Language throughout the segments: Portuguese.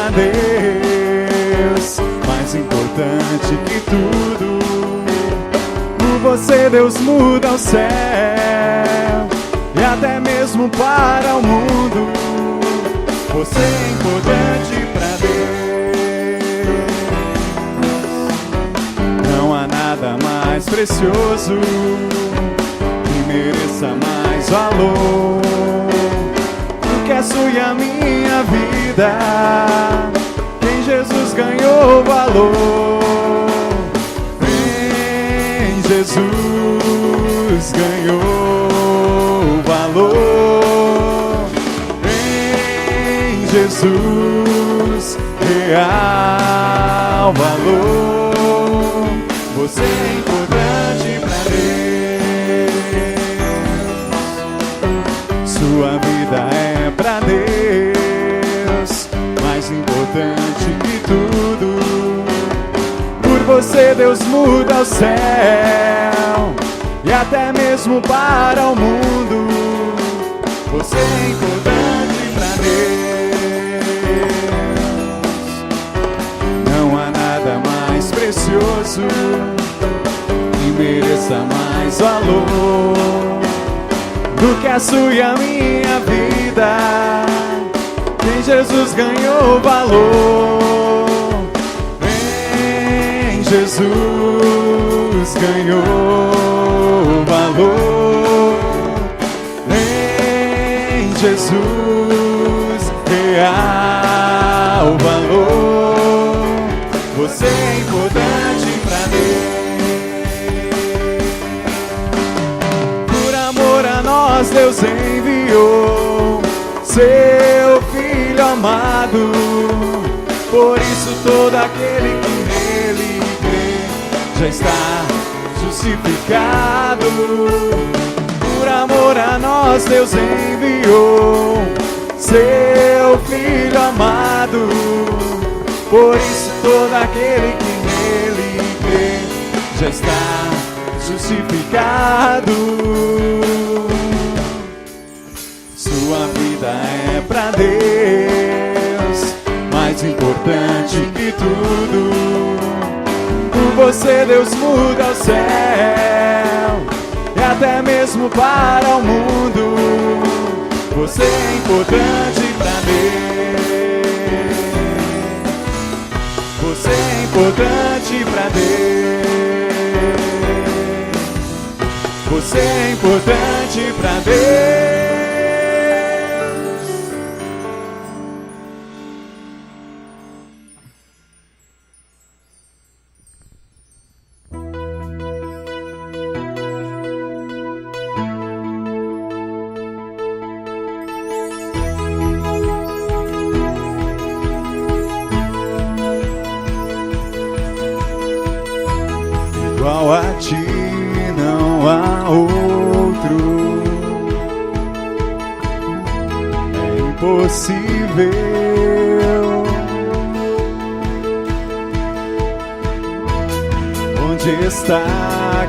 pra Deus, mais importante que tudo. Por você Deus muda o céu e até mesmo para o mundo. Você é importante pra Deus. Não há nada mais precioso que mereça mais valor do que a sua e a minha vida. Em Jesus ganhou valor. Em Jesus ganhou valor. Em Jesus real valor. Você é importante pra Deus. Sua vida é pra Deus, mais importante que tudo. Por você Deus muda o céu e até mesmo para o mundo. Você é importante pra Deus. Não há nada mais precioso que mereça mais valor do que a sua e a minha vida. Em Jesus ganhou valor. Em Jesus ganhou valor. Em Jesus real valor. Você é importante pra Deus. Por amor a nós Deus enviou seu Filho amado. Por isso todo aquele que nele crê já está justificado. Por amor a nós Deus enviou seu Filho amado. Por isso todo aquele que nele crê já está justificado. Sua vida é pra Deus, mais importante que tudo. Por você Deus muda o céu e até mesmo para o mundo. Você é importante pra Deus. Você é importante pra Deus. Você é importante pra Deus. Igual a ti não há outro, é impossível. Onde está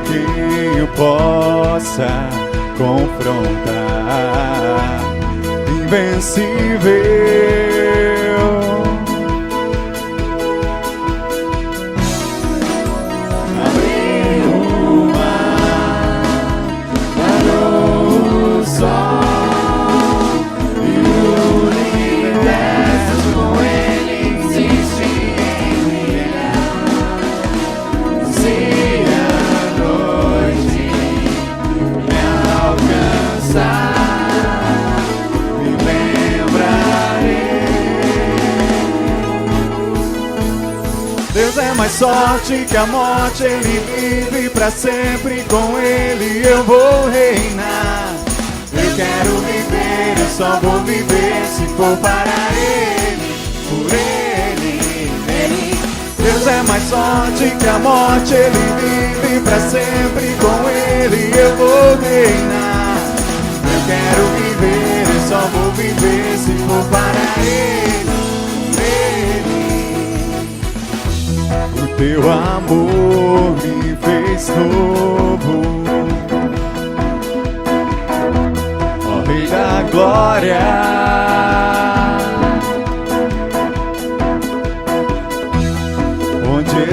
quem eu possa confrontar? Invencível. Deus é mais forte que a morte, Ele vive pra sempre, com Ele eu vou reinar. Eu quero viver, eu só vou viver se for para Ele, por Ele, Ele. Deus é mais forte que a morte, Ele vive pra sempre, com Ele eu vou reinar. Eu quero viver, eu só vou viver se for para Ele, Ele. O teu amor me fez novo, ó Rei da Glória.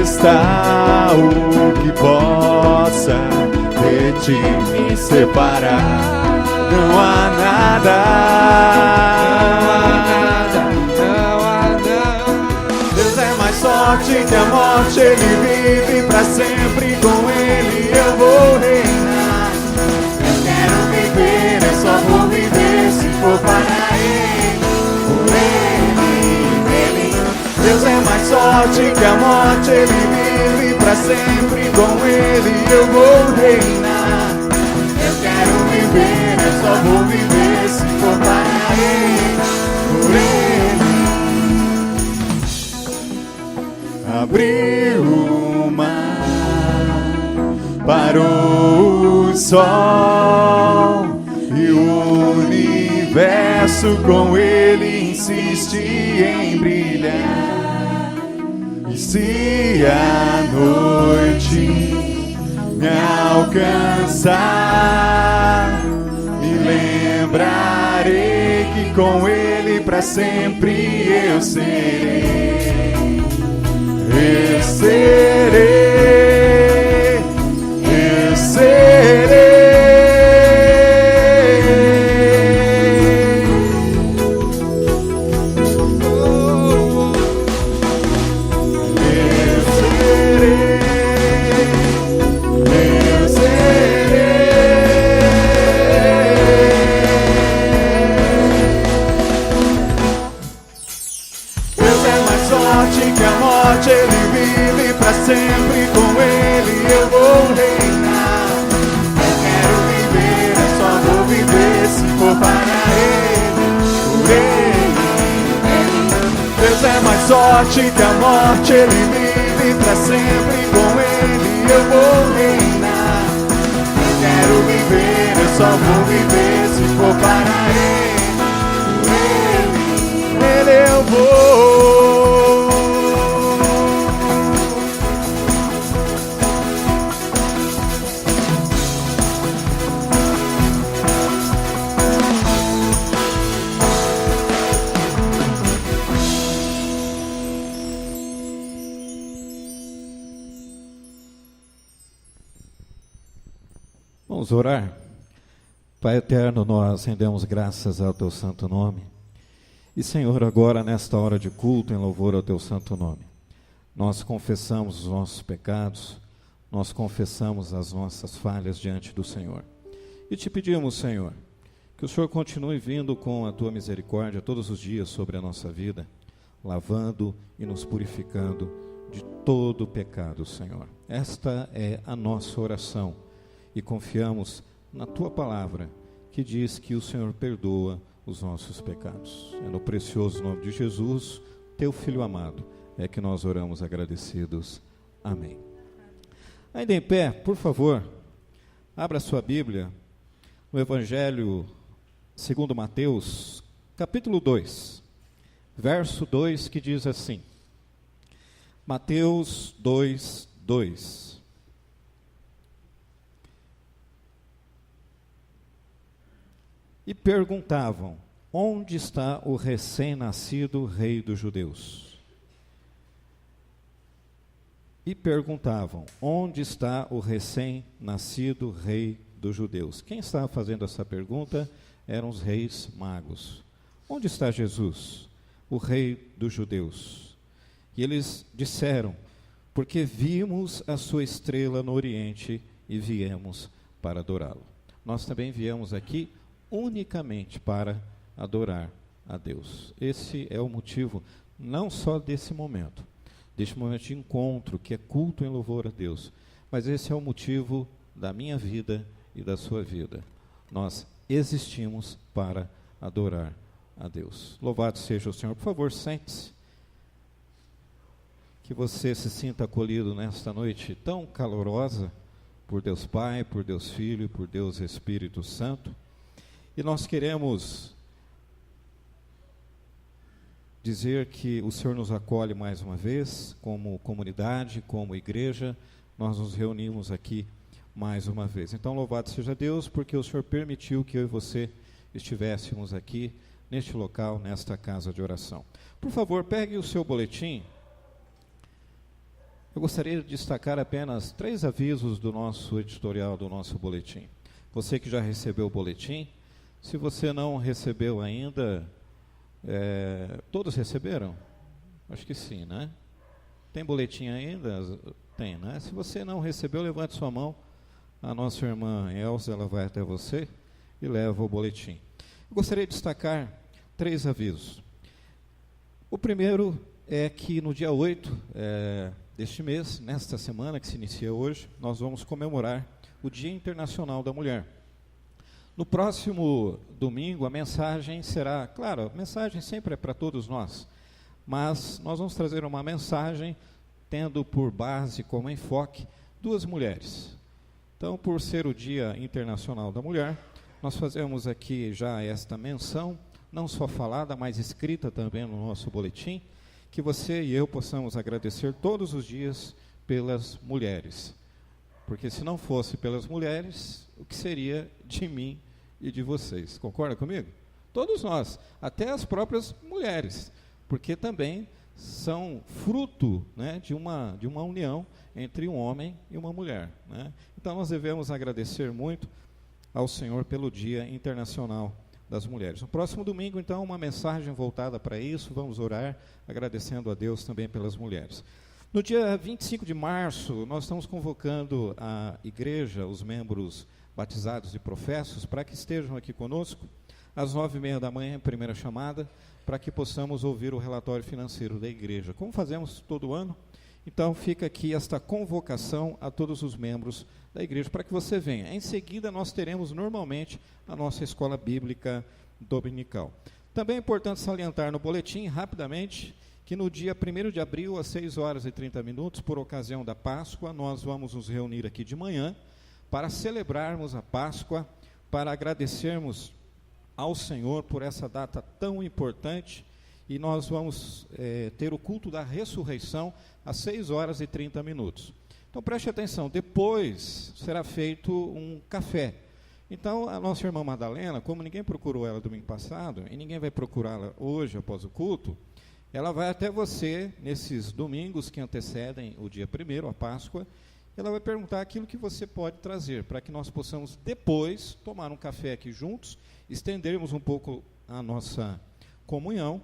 está o que possa de ti me separar. Não há nada, não há nada. Deus é mais forte que a morte, Ele vive pra sempre, com Ele eu vou reinar. Eu quero viver, eu só vou viver se for para Ele, por Ele, Ele. Deus é mais forte que a morte, Ele vive pra sempre, com Ele eu vou reinar. Eu quero viver, eu só vou viver se for para Ele, por Ele. Abriu o mar, parou o sol, e o universo com Ele insiste em brilhar. E se a noite me alcançar, me lembrarei que com Ele pra sempre eu serei. Eu serei, eu serei. Ele vive pra sempre, com Ele eu vou reinar. Eu quero viver, eu só vou viver se for para Ele, por Ele, Ele. Deus é mais forte que a morte, Ele vive pra sempre, com Ele eu vou reinar. Eu quero viver, eu só vou viver se for para Ele, por Ele, Ele eu vou. Vamos orar. Pai eterno, nós rendemos graças ao Teu santo nome. E Senhor, agora nesta hora de culto em louvor ao Teu santo nome, nós confessamos os nossos pecados, nós confessamos as nossas falhas diante do Senhor. E te pedimos, Senhor, que o Senhor continue vindo com a Tua misericórdia todos os dias sobre a nossa vida, lavando e nos purificando de todo o pecado, Senhor. Esta é a nossa oração. E confiamos na Tua palavra, que diz que o Senhor perdoa os nossos pecados. É no precioso nome de Jesus, Teu Filho amado, é que nós oramos agradecidos. Amém. Ainda em pé, por favor, abra sua Bíblia no Evangelho segundo Mateus, capítulo 2, verso 2, que diz assim. Mateus 2, 2. E perguntavam: onde está o recém-nascido rei dos judeus? E perguntavam: onde está o recém-nascido rei dos judeus? Quem estava fazendo essa pergunta eram os reis magos. Onde está Jesus, o rei dos judeus? E eles disseram: porque vimos a sua estrela no Oriente e viemos para adorá-lo. Nós também viemos aqui unicamente para adorar a Deus. Esse é o motivo não só desse momento de encontro, que é culto em louvor a Deus, mas esse é o motivo da minha vida e da sua vida. Nós existimos para adorar a Deus. Louvado seja o Senhor. Por favor, sente-se. Que você se sinta acolhido nesta noite tão calorosa por Deus Pai, por Deus Filho e por Deus Espírito Santo. E nós queremos dizer que o Senhor nos acolhe mais uma vez, como comunidade, como igreja, nós nos reunimos aqui mais uma vez. Então, louvado seja Deus, porque o Senhor permitiu que eu e você estivéssemos aqui, neste local, nesta casa de oração. Por favor, pegue o seu boletim Eu gostaria de destacar apenas 3 avisos do nosso editorial, do nosso boletim. Você que já recebeu o boletim, se você não recebeu ainda, todos receberam? Acho que sim, né? Tem boletim ainda? Tem, né? Se você não recebeu, levante sua mão. A nossa irmã Elza, ela vai até você e leva o boletim. Eu gostaria de destacar 3 avisos. O primeiro é que no dia 8 deste mês, nesta semana que se inicia hoje, nós vamos comemorar o Dia Internacional da Mulher. No próximo domingo, a mensagem será, claro, a mensagem sempre é para todos nós, mas nós vamos trazer uma mensagem tendo por base, como enfoque, 2 mulheres. Então, por ser o Dia Internacional da Mulher, nós fazemos aqui já esta menção, não só falada, mas escrita também no nosso boletim, que você e eu possamos agradecer todos os dias pelas mulheres. Porque se não fosse pelas mulheres, o que seria de mim e de vocês? Concorda comigo? Todos nós, até as próprias mulheres, porque também são fruto, né, de uma união entre um homem e uma mulher, né? Então nós devemos agradecer muito ao Senhor pelo Dia Internacional das Mulheres. No próximo domingo, então, uma mensagem voltada para isso, vamos orar, agradecendo a Deus também pelas mulheres. No dia 25 de março, nós estamos convocando a igreja, os membros batizados e professos, para que estejam aqui conosco, às 9h30 da manhã, primeira chamada, para que possamos ouvir o relatório financeiro da igreja, como fazemos todo ano. Então, fica aqui esta convocação a todos os membros da igreja, para que você venha. Em seguida, nós teremos normalmente a nossa escola bíblica dominical. Também é importante salientar no boletim, rapidamente, que no dia 1º de abril, às 6h30, por ocasião da Páscoa, nós vamos nos reunir aqui de manhã, para celebrarmos a Páscoa, para agradecermos ao Senhor por essa data tão importante, e nós vamos ter o culto da ressurreição às 6h30. Então preste atenção, depois será feito um café. Então a nossa irmã Madalena, como ninguém procurou ela domingo passado, e ninguém vai procurá-la hoje após o culto, ela vai até você nesses domingos que antecedem o dia 1º, a Páscoa. Ela vai perguntar aquilo que você pode trazer, para que nós possamos depois tomar um café aqui juntos, estendermos um pouco a nossa comunhão,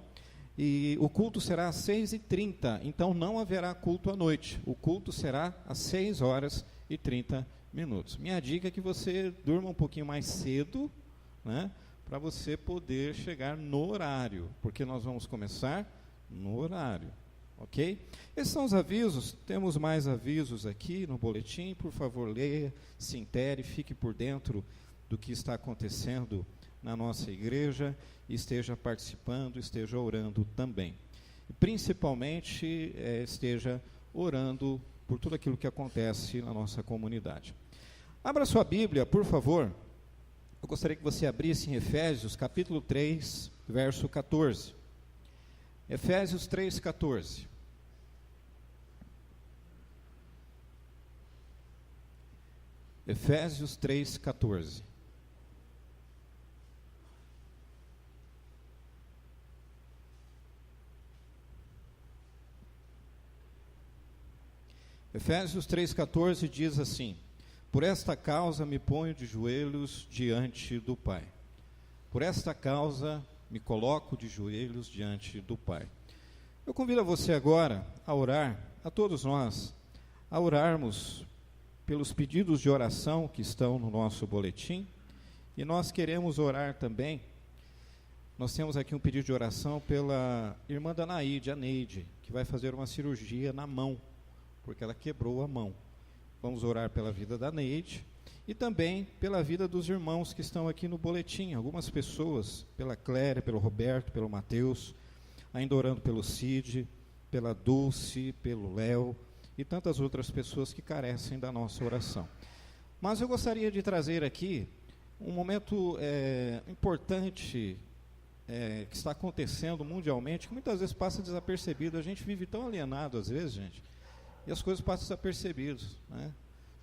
e o culto será às 6h30, então não haverá culto à noite, o culto será às 6h30. Minha dica é que você durma um pouquinho mais cedo, né, para você poder chegar no horário, porque nós vamos começar no horário. Ok? Esses são os avisos, temos mais avisos aqui no boletim, por favor leia, se intere, fique por dentro do que está acontecendo na nossa igreja, esteja participando, esteja orando também. E principalmente esteja orando por tudo aquilo que acontece na nossa comunidade. Abra sua Bíblia, por favor, eu gostaria que você abrisse em Efésios capítulo 3, verso 14. Efésios 3, 14. Efésios 3, 14. Efésios 3,14 diz assim: por esta causa me ponho de joelhos diante do Pai. Por esta causa me coloco de joelhos diante do Pai. Eu convido a você agora a orar, a todos nós, a orarmos pelos pedidos de oração que estão no nosso boletim, e nós queremos orar também. Nós temos aqui um pedido de oração pela irmã da Naide, a Neide, que vai fazer uma cirurgia na mão, porque ela quebrou a mão. Vamos orar pela vida da Neide e também pela vida dos irmãos que estão aqui no boletim. Algumas pessoas, pela Cléria, pelo Roberto, pelo Mateus, ainda orando pelo Cid, pela Dulce, pelo Léo e tantas outras pessoas que carecem da nossa oração. Mas eu gostaria de trazer aqui um momento importante que está acontecendo mundialmente, que muitas vezes passa desapercebido. A gente vive tão alienado às vezes, gente, e as coisas passam desapercebidas, né?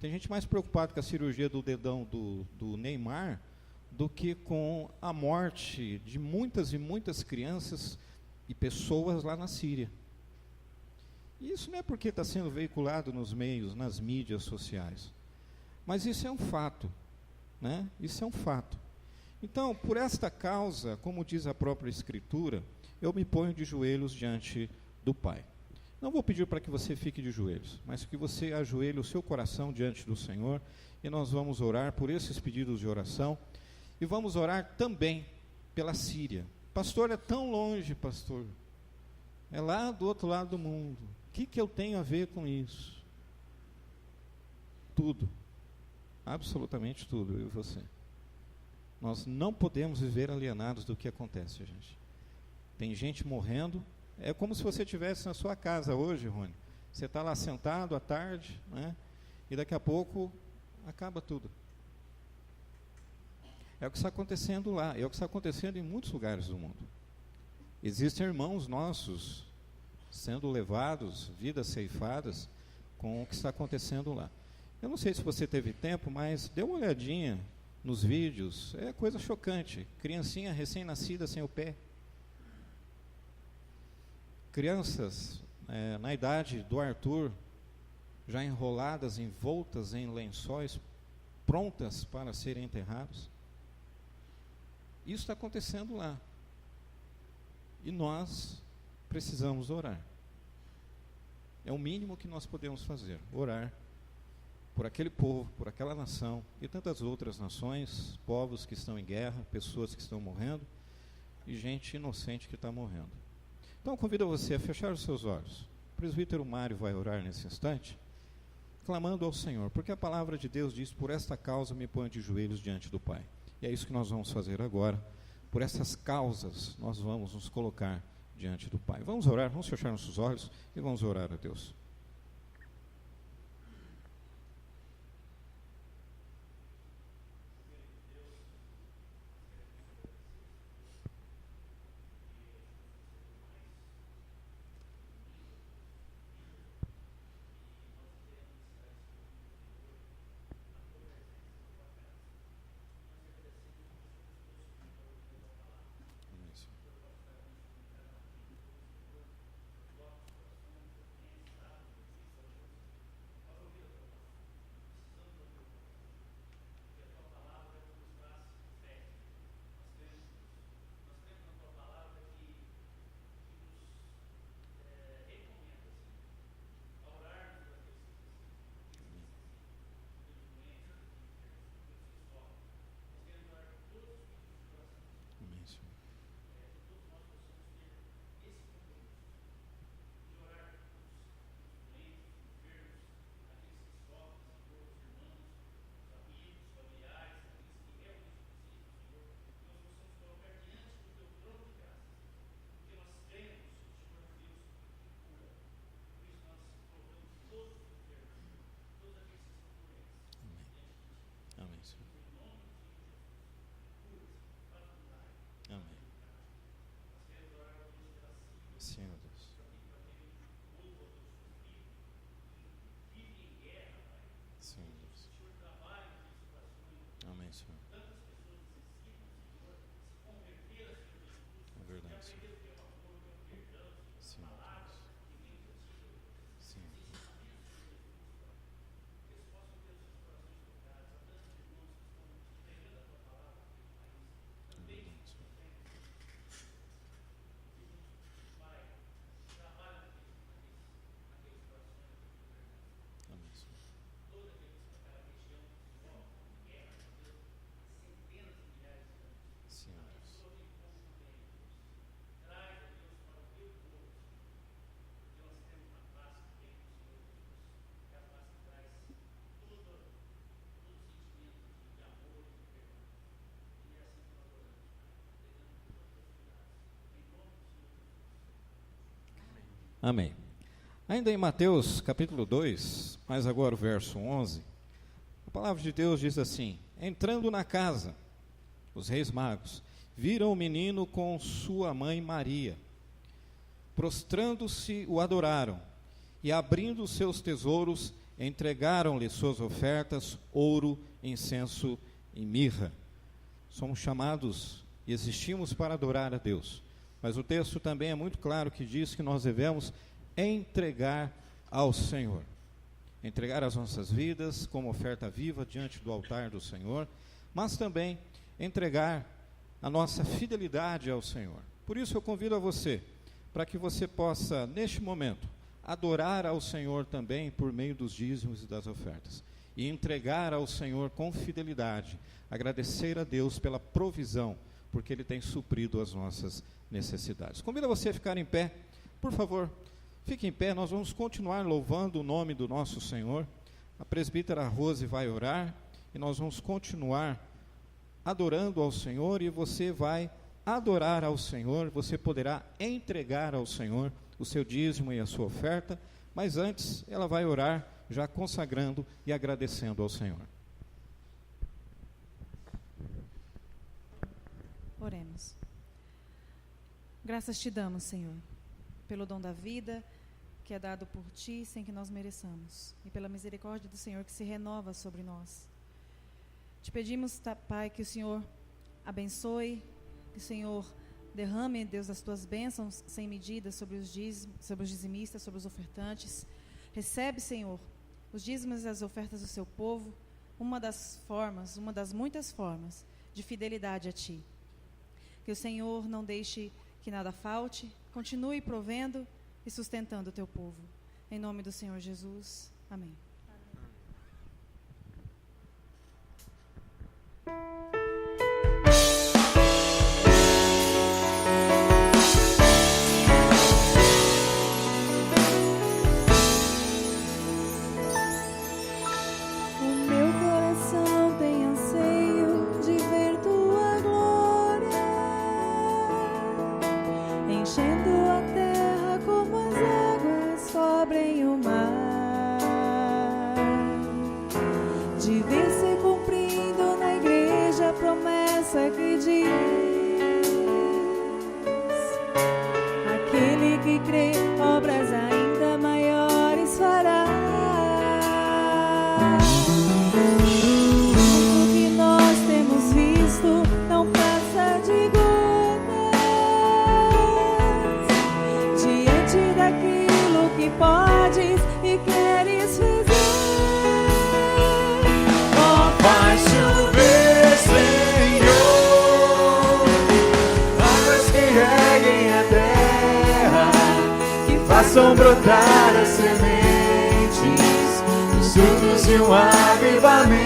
Tem gente mais preocupada com a cirurgia do dedão do Neymar do que com a morte de muitas e muitas crianças e pessoas lá na Síria. E isso não é porque está sendo veiculado nos meios, nas mídias sociais. Mas isso é um fato, né? Isso é um fato. Então, por esta causa, como diz a própria Escritura, eu me ponho de joelhos diante do Pai. Não vou pedir para que você fique de joelhos, mas que você ajoelhe o seu coração diante do Senhor, e nós vamos orar por esses pedidos de oração, e vamos orar também pela Síria. Pastor, é tão longe, pastor. É lá do outro lado do mundo. O que eu tenho a ver com isso? Tudo. Absolutamente tudo, eu e você. Nós não podemos viver alienados do que acontece, gente. Tem gente morrendo. É como se você estivesse na sua casa hoje, Rony. Você está lá sentado à tarde, né? E daqui a pouco acaba tudo. É o que está acontecendo lá. É o que está acontecendo em muitos lugares do mundo. Existem irmãos nossos sendo levados, vidas ceifadas, com o que está acontecendo lá. Eu não sei se você teve tempo, mas dê uma olhadinha nos vídeos. É coisa chocante. Criancinha recém-nascida sem o pé. Crianças na idade do Arthur, já enroladas, envoltas em lençóis, prontas para serem enterrados. Isso está acontecendo lá. E nós precisamos orar. É o mínimo que nós podemos fazer, orar por aquele povo, por aquela nação e tantas outras nações, povos que estão em guerra, pessoas que estão morrendo e gente inocente que está morrendo. Então convido você a fechar os seus olhos. O presbítero Mário vai orar nesse instante, clamando ao Senhor, porque a palavra de Deus diz: por esta causa me ponho de joelhos diante do Pai. E é isso que nós vamos fazer agora. Por essas causas nós vamos nos colocar diante do Pai. Vamos orar, vamos fechar nossos olhos e vamos orar a Deus. Amém, Senhor. Amém. Senhor Deus. Senhor Deus. Amém, Senhor. É verdade, Senhor. Senhor Deus. Senhor Deus. Amém. Ainda em Mateus capítulo 2, mas agora o verso 11, a palavra de Deus diz assim: entrando na casa, os reis magos viram o menino com sua mãe Maria. Prostrando-se, o adoraram, e abrindo seus tesouros, entregaram-lhe suas ofertas, ouro, incenso e mirra. Somos chamados e existimos para adorar a Deus. Mas o texto também é muito claro que diz que nós devemos entregar ao Senhor. Entregar as nossas vidas como oferta viva diante do altar do Senhor, mas também entregar a nossa fidelidade ao Senhor. Por isso eu convido a você, para que você possa, neste momento, adorar ao Senhor também por meio dos dízimos e das ofertas. E entregar ao Senhor com fidelidade, agradecer a Deus pela provisão, porque Ele tem suprido as nossas necessidades. Convido você a ficar em pé, por favor, fique em pé, nós vamos continuar louvando o nome do nosso Senhor. A presbítera Rose vai orar, e nós vamos continuar adorando ao Senhor, e você vai adorar ao Senhor, você poderá entregar ao Senhor o seu dízimo e a sua oferta, mas antes ela vai orar, já consagrando e agradecendo ao Senhor. Oremos. Graças te damos, Senhor, pelo dom da vida que é dado por ti sem que nós mereçamos, e pela misericórdia do Senhor que se renova sobre nós. Te pedimos, Pai, que o Senhor abençoe, que o Senhor derrame, Deus, as tuas bênçãos sem medida sobre os dizimistas, sobre os ofertantes. Recebe, Senhor, os dízimos e as ofertas do seu povo, uma das muitas formas de fidelidade a ti. Que o Senhor não deixe que nada falte, continue provendo e sustentando o teu povo. Em nome do Senhor Jesus. Amém. Que diz: aquele que crê, obras ainda maiores fará. O que nós temos visto não passa de gotas diante daquilo que podes e queres fazer. Oh, faz chover, Senhor, façam brotar as sementes, os frutos de um avivamento.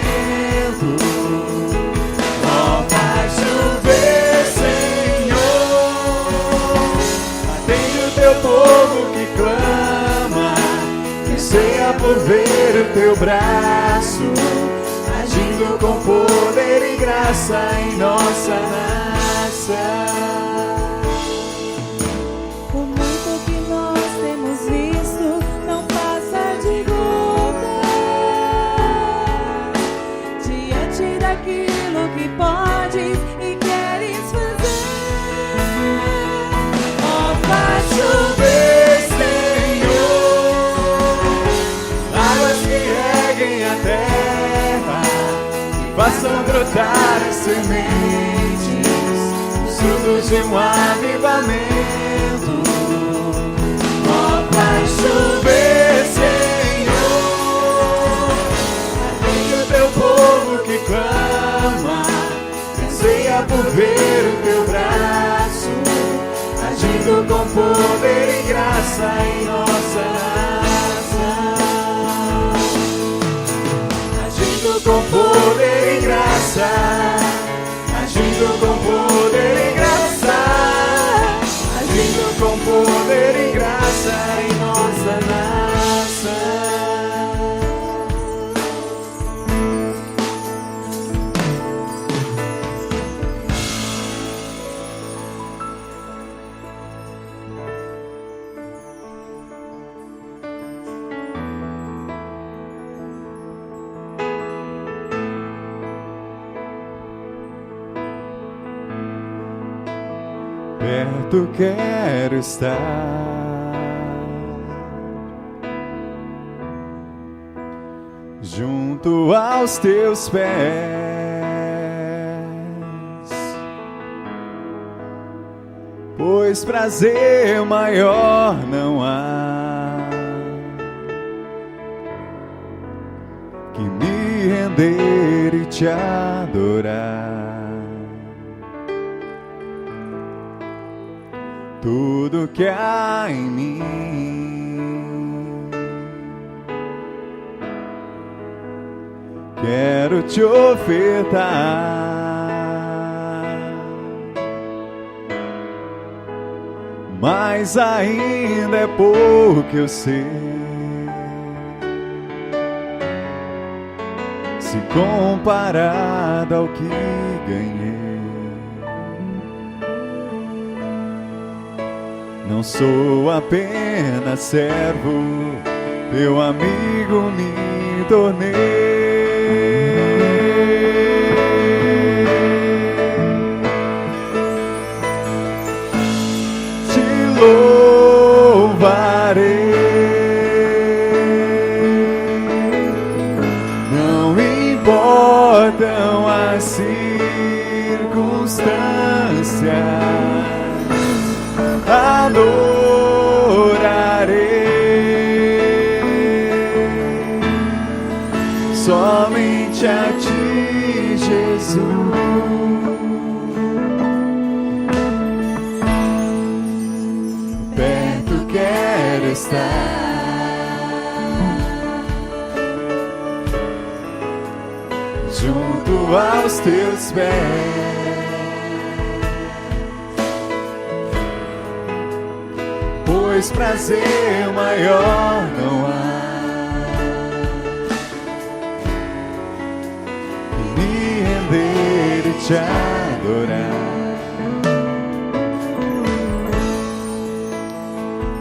Oh, faz chover, Senhor, atende o teu povo que clama, que anseia por ver o teu braço, agindo com poder e graça em nossa nação. Podes e queres fazer. Oh, faz chover, Senhor, águas que reguem a terra, que façam brotar as sementes, os frutos de um avivamento. Oh, faz chover, Senhor, atende o teu povo que clama, anseia por ver o teu braço, agindo com poder e graça em nossa nação. Agindo com poder e graça, agindo com poder e graça, agindo com poder e graça em nossa nação. Perto quero estar, junto aos teus pés, pois prazer maior não há render e te adorar. Tudo que há em mim, quero te ofertar, mas ainda é pouco eu sei, se comparado ao que ganhei. Não sou apenas servo, teu amigo me tornei. Te louvarei, não importam as circunstâncias, adorarei somente a ti, Jesus. Perto quero estar, junto aos teus pés. Pois prazer maior não há que me render e te adorar.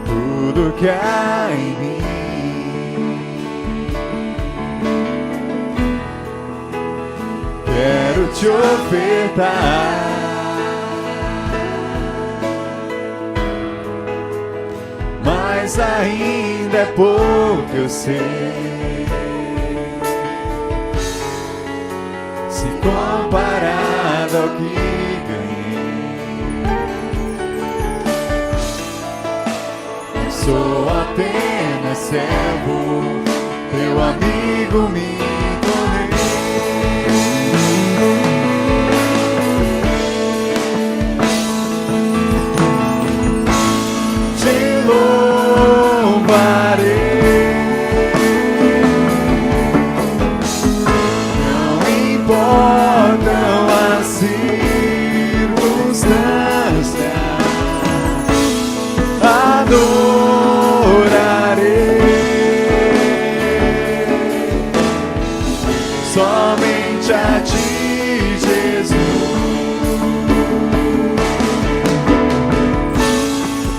Tudo que há em mim, quero te ofertar, mas ainda é pouco eu sei, se comparado ao que ganhei. Sou apenas servo, teu amigo me tornei. Não importam as circunstâncias, adorarei somente a ti, Jesus.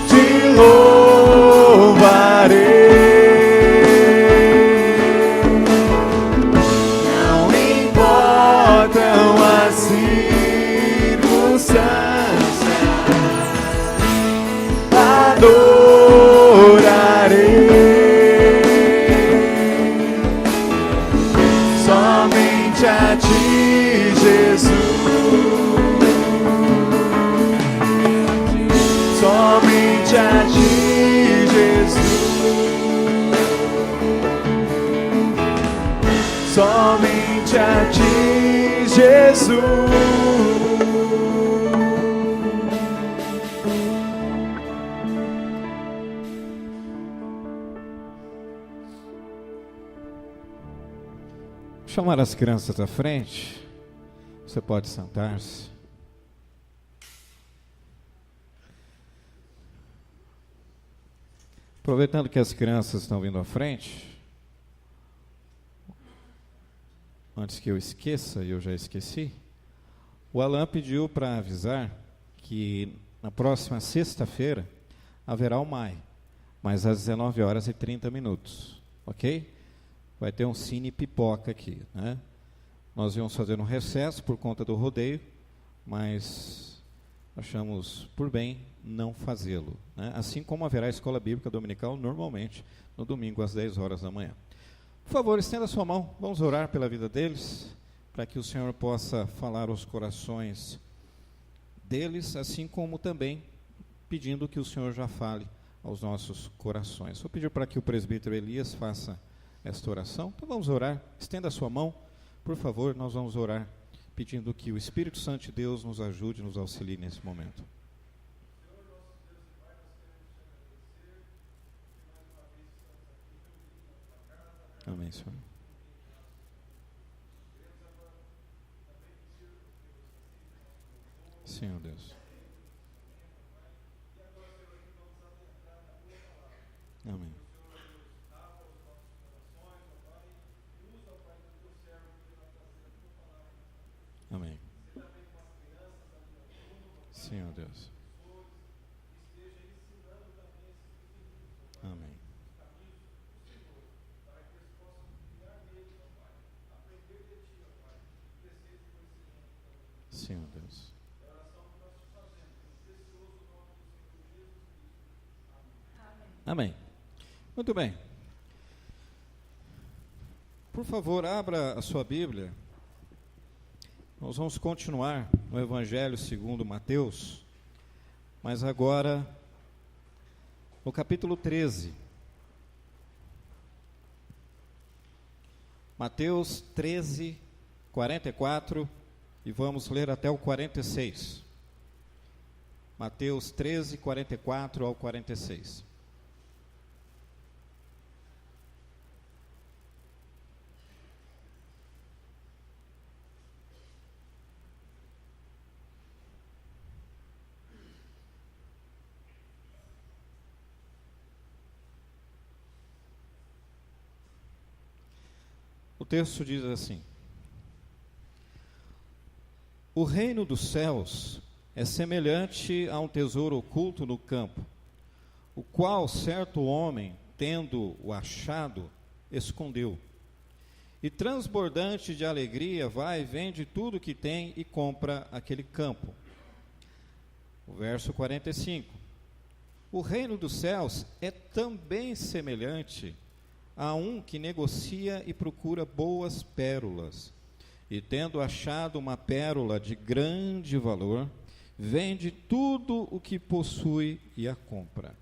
Te louvarei, somente a ti, Jesus. Somente a ti, Jesus. Somente a ti, Jesus. Chamar as crianças à frente. Você pode sentar-se. Aproveitando que as crianças estão vindo à frente, antes que eu esqueça, e eu já esqueci, o Alan pediu para avisar que na próxima sexta-feira haverá o MAI, mas às 19h30, ok? Vai ter um cine pipoca aqui, né? Nós íamos fazer um recesso por conta do rodeio, mas achamos por bem não fazê-lo, né? Assim como haverá a escola bíblica dominical normalmente no domingo às 10h da manhã. Por favor, estenda a sua mão, vamos orar pela vida deles, para que o Senhor possa falar aos corações deles, assim como também pedindo que o Senhor já fale aos nossos corações. Vou pedir para que o presbítero Elias faça esta oração. Então vamos orar, estenda a sua mão, Por favor, nós vamos orar, pedindo que o Espírito Santo de Deus nos ajude, nos auxilie nesse momento. Amém, Senhor. Senhor Deus. Amém. Amém. Senhor Deus. Amém. Senhor Deus. Amém. Muito bem. Por favor, abra a sua Bíblia. Nós vamos continuar no Evangelho segundo Mateus, mas agora no capítulo 13. Mateus 13, 44, e vamos ler até o 46. Mateus 13, 44 ao 46. O texto diz assim: o reino dos céus é semelhante a um tesouro oculto no campo, o qual certo homem, tendo-o achado, escondeu. E transbordante de alegria, vai e vende tudo que tem e compra aquele campo. O verso 45. O reino dos céus é também semelhante a um que negocia e procura boas pérolas, e tendo achado uma pérola de grande valor, vende tudo o que possui e a compra.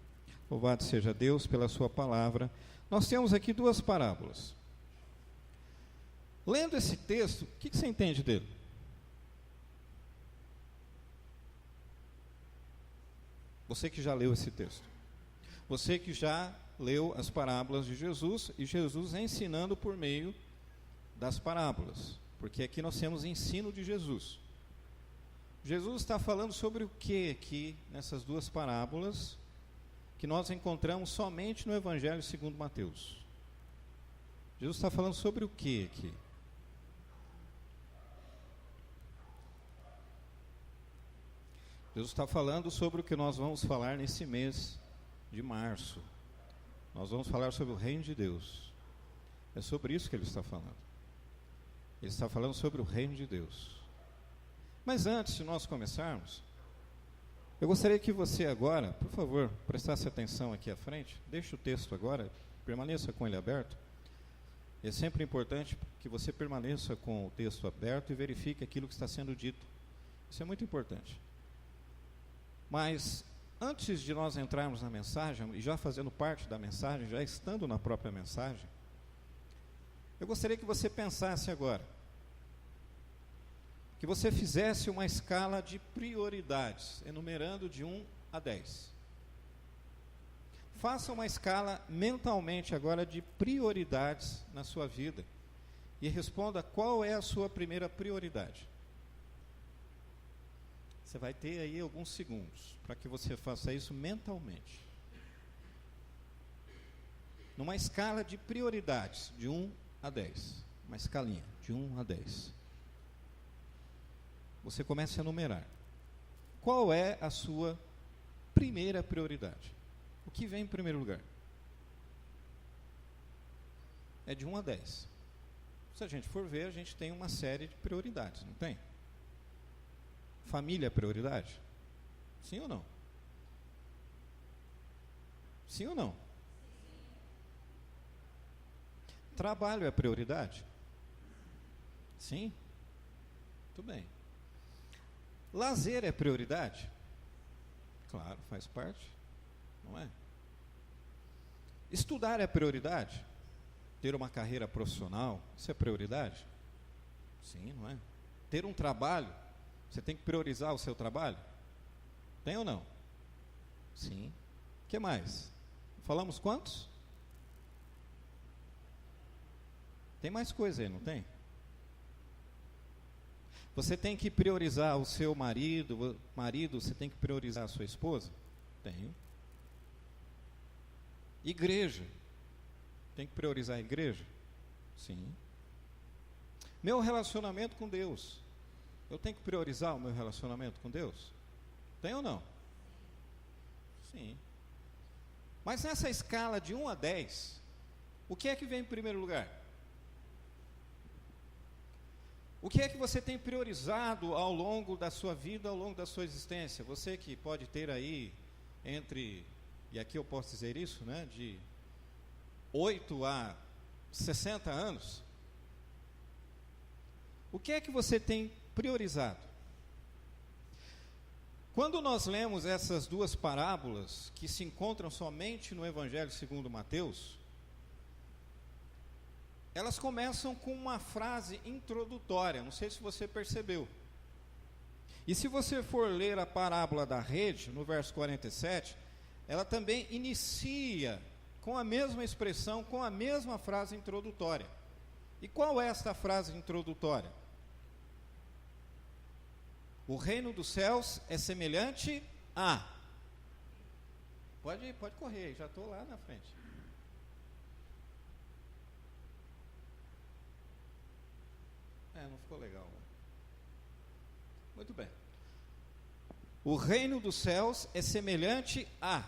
Louvado seja Deus pela sua palavra. Nós temos aqui duas parábolas. Lendo esse texto, o que você entende dele? Você que já leu esse texto. Você que já leu as parábolas de Jesus, e Jesus ensinando por meio das parábolas, porque aqui nós temos ensino de Jesus. Jesus está falando sobre o que aqui nessas duas parábolas que nós encontramos somente no Evangelho segundo Mateus? Jesus está falando sobre o que aqui? Jesus está falando sobre o que nós vamos falar nesse mês de março. Nós vamos falar sobre o reino de Deus. É sobre isso que ele está falando. Ele está falando sobre o reino de Deus. Mas antes de nós começarmos, eu gostaria que você agora, por favor, prestasse atenção aqui à frente. Deixe o texto agora, permaneça com ele aberto. É sempre importante que você permaneça com o texto aberto e verifique aquilo que está sendo dito. Isso é muito importante. Mas antes de nós entrarmos na mensagem, e já fazendo parte da mensagem, já estando na própria mensagem, eu gostaria que você pensasse agora, que você fizesse uma escala de prioridades, enumerando de 1 a 10. Faça uma escala mentalmente agora de prioridades na sua vida, e responda qual é a sua primeira prioridade. Você vai ter aí alguns segundos para que você faça isso mentalmente. Numa escala de prioridades, de 1 a 10. Uma escalinha, de 1 a 10. Você começa a numerar. Qual é a sua primeira prioridade? O que vem em primeiro lugar? É de 1 a 10. Se a gente for ver, a gente tem uma série de prioridades, não tem? Família é prioridade? Sim ou não? Sim ou não? Trabalho é prioridade? Sim? Muito bem. Lazer é prioridade? Claro, faz parte, não é? Estudar é prioridade? Ter uma carreira profissional, isso é prioridade? Sim, não é? Ter um trabalho, você tem que priorizar o seu trabalho? Tem ou não? Sim. O que mais? Falamos quantos? Tem mais coisa aí, não tem? Você tem que priorizar o seu marido, você tem que priorizar a sua esposa? Tenho. Igreja. Tem que priorizar a igreja? Sim. Meu relacionamento com Deus. Eu tenho que priorizar o meu relacionamento com Deus? Tem ou não? Sim. Mas nessa escala de 1 a 10, o que é que vem em primeiro lugar? O que é que você tem priorizado ao longo da sua vida, ao longo da sua existência? Você que pode ter aí entre, e aqui eu posso dizer isso, né, de 8 a 60 anos. O que é que você tem priorizado? Quando nós lemos essas duas parábolas, que se encontram somente no Evangelho segundo Mateus, elas começam com uma frase introdutória, não sei se você percebeu. E se você for ler a parábola da rede, no verso 47, ela também inicia com a mesma expressão, com a mesma frase introdutória. E qual é esta frase introdutória? O reino dos céus é semelhante a... Pode correr, já estou lá na frente. Não ficou legal. Né? Muito bem. O reino dos céus é semelhante a...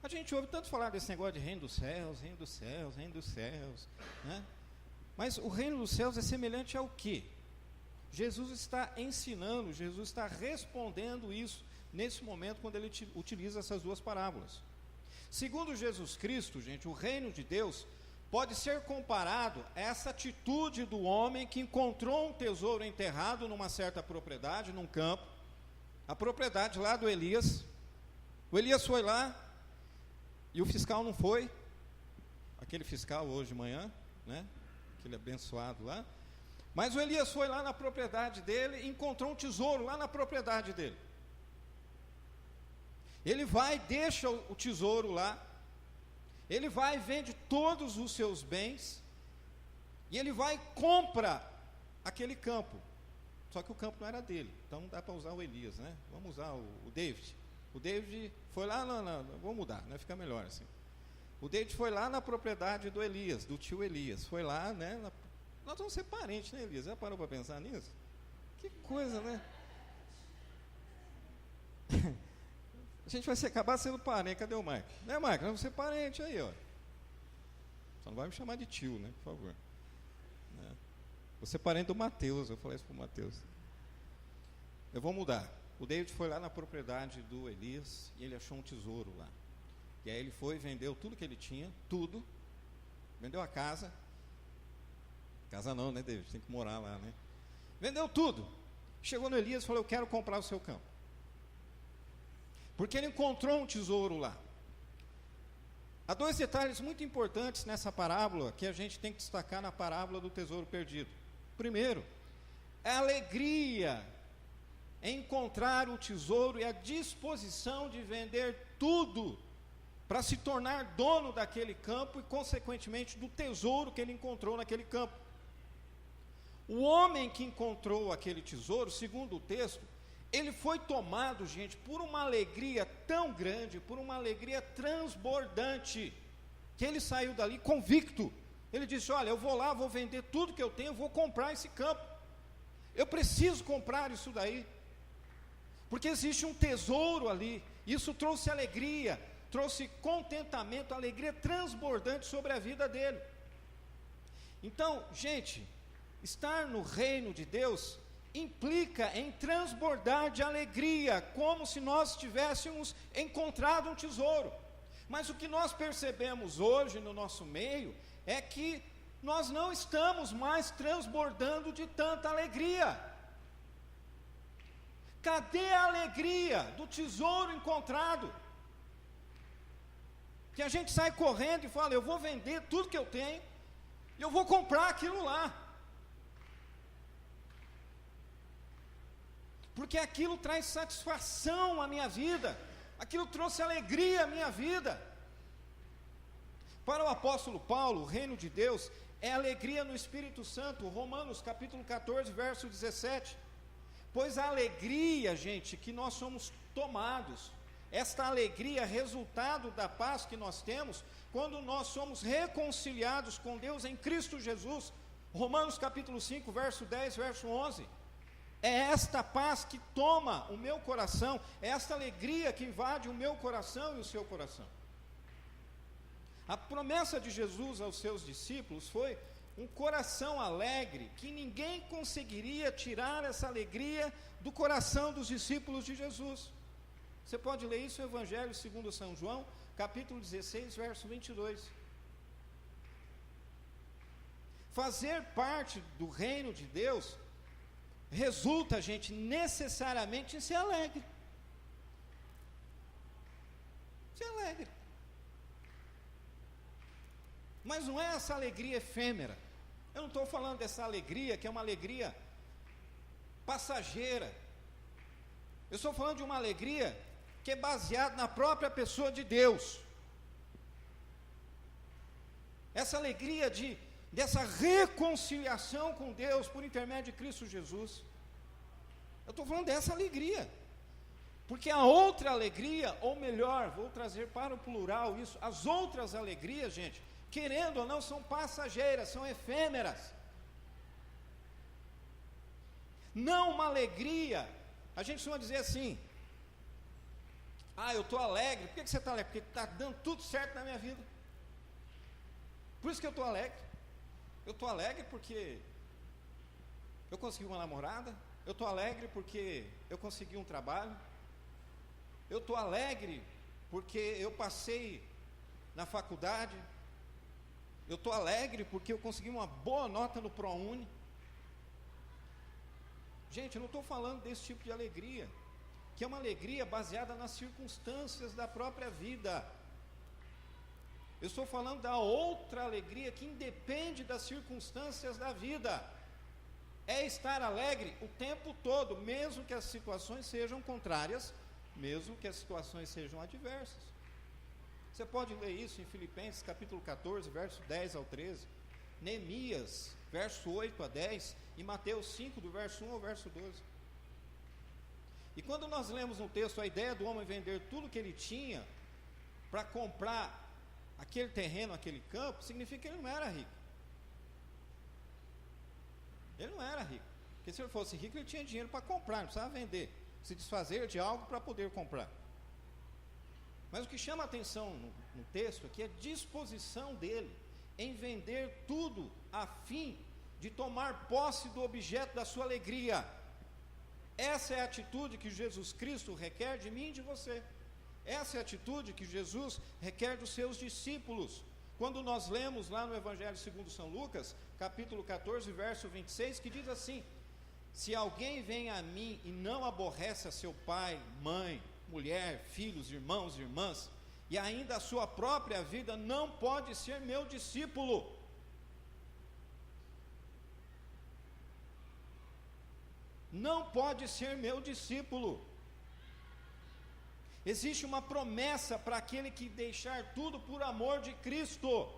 A gente ouve tanto falar desse negócio de reino dos céus, reino dos céus, reino dos céus, né? Mas o reino dos céus é semelhante ao quê? Jesus está ensinando, Jesus está respondendo isso nesse momento quando ele utiliza essas duas parábolas. Segundo Jesus Cristo, gente, o reino de Deus pode ser comparado a essa atitude do homem que encontrou um tesouro enterrado numa certa propriedade, num campo, a propriedade lá do Elias. O Elias foi lá e o fiscal não foi, aquele fiscal hoje de manhã, né? Aquele abençoado lá. Mas o Elias foi lá na propriedade dele e encontrou um tesouro lá na propriedade dele. Ele vai, deixa o tesouro lá, ele vai e vende todos os seus bens, e ele vai e compra aquele campo. Só que o campo não era dele, então não dá para usar o Elias, né? Vamos usar o David. O David foi lá, vou mudar, né? Fica melhor assim. O David foi lá na propriedade do Elias, do tio Elias, foi lá, né? Nós vamos ser parentes, né, Elias? Já parou para pensar nisso? Que coisa, né? A gente vai acabar sendo parente. Cadê o Mike? Né, Mike? Nós vamos ser parente aí, ó. Só não vai me chamar de tio, né? Por favor. Né? Vou ser parente do Mateus. Eu falei isso para o Mateus. Eu vou mudar. O David foi lá na propriedade do Elias e ele achou um tesouro lá. E aí ele foi e vendeu tudo que ele tinha, tudo. Vendeu a casa. Casa não, né, David? Tem que morar lá, né? Vendeu tudo. Chegou no Elias e falou: eu quero comprar o seu campo. Porque ele encontrou um tesouro lá. Há dois detalhes muito importantes nessa parábola que a gente tem que destacar na parábola do tesouro perdido. Primeiro, é a alegria em encontrar o tesouro e a disposição de vender tudo para se tornar dono daquele campo e, consequentemente, do tesouro que ele encontrou naquele campo. O homem que encontrou aquele tesouro, segundo o texto, ele foi tomado, gente, por uma alegria tão grande, por uma alegria transbordante, que ele saiu dali convicto. Ele disse: olha, eu vou lá, vou vender tudo que eu tenho, vou comprar esse campo. Eu preciso comprar isso daí, porque existe um tesouro ali. Isso trouxe alegria, trouxe contentamento, alegria transbordante sobre a vida dele. Então, gente, estar no reino de Deus implica em transbordar de alegria, como se nós tivéssemos encontrado um tesouro. Mas o que nós percebemos hoje no nosso meio é que nós não estamos mais transbordando de tanta alegria. Cadê a alegria do tesouro encontrado? Que a gente sai correndo e fala: eu vou vender tudo que eu tenho, e eu vou comprar aquilo lá. porque aquilo traz satisfação à minha vida, aquilo trouxe alegria à minha vida. Para o apóstolo Paulo, o reino de Deus é alegria no Espírito Santo. Romanos capítulo 14, verso 17. Pois a alegria, gente, que nós somos tomados, esta alegria é resultado da paz que nós temos quando nós somos reconciliados com Deus em Cristo Jesus. Romanos capítulo 5, verso 10, verso 11. É esta paz que toma o meu coração, é esta alegria que invade o meu coração e o seu coração. A promessa de Jesus aos seus discípulos foi um coração alegre, que ninguém conseguiria tirar essa alegria do coração dos discípulos de Jesus. Você pode ler isso no Evangelho segundo São João, capítulo 16, verso 22. Fazer parte do reino de Deus resulta, gente, necessariamente em ser alegre. Ser alegre. Mas não é essa alegria efêmera. Eu não estou falando dessa alegria que é uma alegria passageira. Eu estou falando de uma alegria que é baseada na própria pessoa de Deus. Essa alegria dessa reconciliação com Deus por intermédio de Cristo Jesus. Eu estou falando dessa alegria. Porque a outra alegria, ou melhor, vou trazer para o plural isso, as outras alegrias, gente, querendo ou não, são passageiras, são efêmeras. Não uma alegria. A gente costuma dizer assim: eu estou alegre. Por que você está alegre? Porque está dando tudo certo na minha vida. Por isso que eu estou alegre. Eu estou alegre porque eu consegui uma namorada. Eu estou alegre porque eu consegui um trabalho. Eu estou alegre porque eu passei na faculdade. Eu estou alegre porque eu consegui uma boa nota no ProUni. Gente, eu não estou falando desse tipo de alegria, que é uma alegria baseada nas circunstâncias da própria vida. Eu estou falando da outra alegria que independe das circunstâncias da vida. É estar alegre o tempo todo, mesmo que as situações sejam contrárias, mesmo que as situações sejam adversas. Você pode ler isso em Filipenses capítulo 14, verso 10 ao 13, Neemias, verso 8 a 10, e Mateus 5, do verso 1 ao verso 12. E quando nós lemos no texto a ideia do homem vender tudo que ele tinha para comprar aquele terreno, aquele campo, significa que ele não era rico. Ele não era rico, porque se ele fosse rico, ele tinha dinheiro para comprar, não precisava vender, se desfazer de algo para poder comprar. Mas o que chama a atenção no texto aqui é a disposição dele em vender tudo a fim de tomar posse do objeto da sua alegria. Essa é a atitude que Jesus Cristo requer de mim e de você. Essa é a atitude que Jesus requer dos seus discípulos. Quando nós lemos lá no Evangelho segundo São Lucas, capítulo 14, verso 26, que diz assim: se alguém vem a mim e não aborrece a seu pai, mãe, mulher, filhos, irmãos, irmãs, e ainda a sua própria vida, não pode ser meu discípulo. Não pode ser meu discípulo. Existe uma promessa para aquele que deixar tudo por amor de Cristo.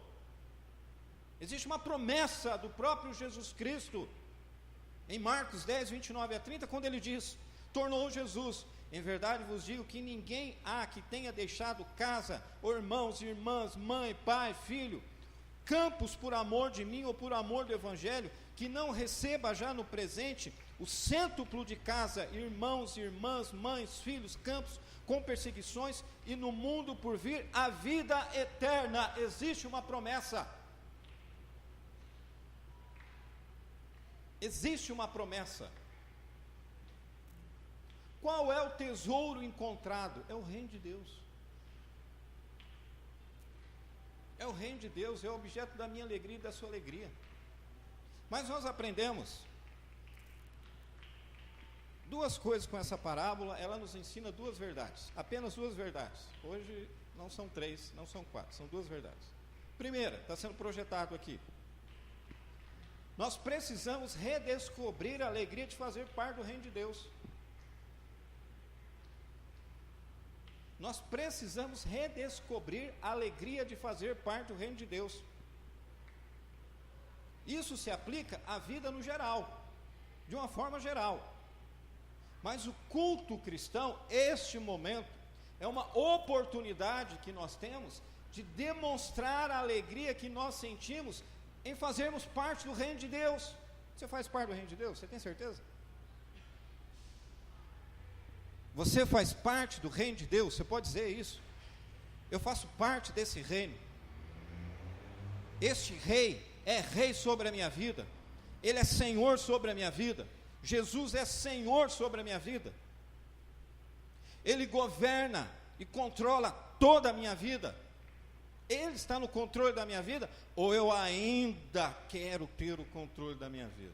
Existe uma promessa do próprio Jesus Cristo, em Marcos 10, 29 a 30, quando ele diz, tornou Jesus: em verdade vos digo que ninguém há que tenha deixado casa, ou irmãos, irmãs, mãe, pai, filho, campos por amor de mim ou por amor do Evangelho, que não receba já no presente o cêntuplo de casa, irmãos, irmãs, mães, filhos, campos, com perseguições, e no mundo por vir a vida eterna. Existe uma promessa. Existe uma promessa. Qual é o tesouro encontrado? É o reino de Deus. É o reino de Deus, é o objeto da minha alegria e da sua alegria. Mas nós aprendemos duas coisas com essa parábola. Ela nos ensina duas verdades, apenas duas verdades. Hoje não são três, não são quatro, são duas verdades. Primeira, está sendo projetado aqui. Nós precisamos redescobrir a alegria de fazer parte do reino de Deus. nós precisamos redescobrir a alegria de fazer parte do reino de Deus. Isso se aplica à vida no geral, de uma forma geral. Mas o culto cristão, este momento, é uma oportunidade que nós temos de demonstrar a alegria que nós sentimos em fazermos parte do reino de Deus. Você faz parte do reino de Deus? Você tem certeza? Você faz parte do reino de Deus? Você pode dizer isso? Eu faço parte desse reino. Este rei é rei sobre a minha vida. Ele é Senhor sobre a minha vida. Jesus é Senhor sobre a minha vida. Ele governa e controla toda a minha vida. Ele está no controle da minha vida, ou eu ainda quero ter o controle da minha vida?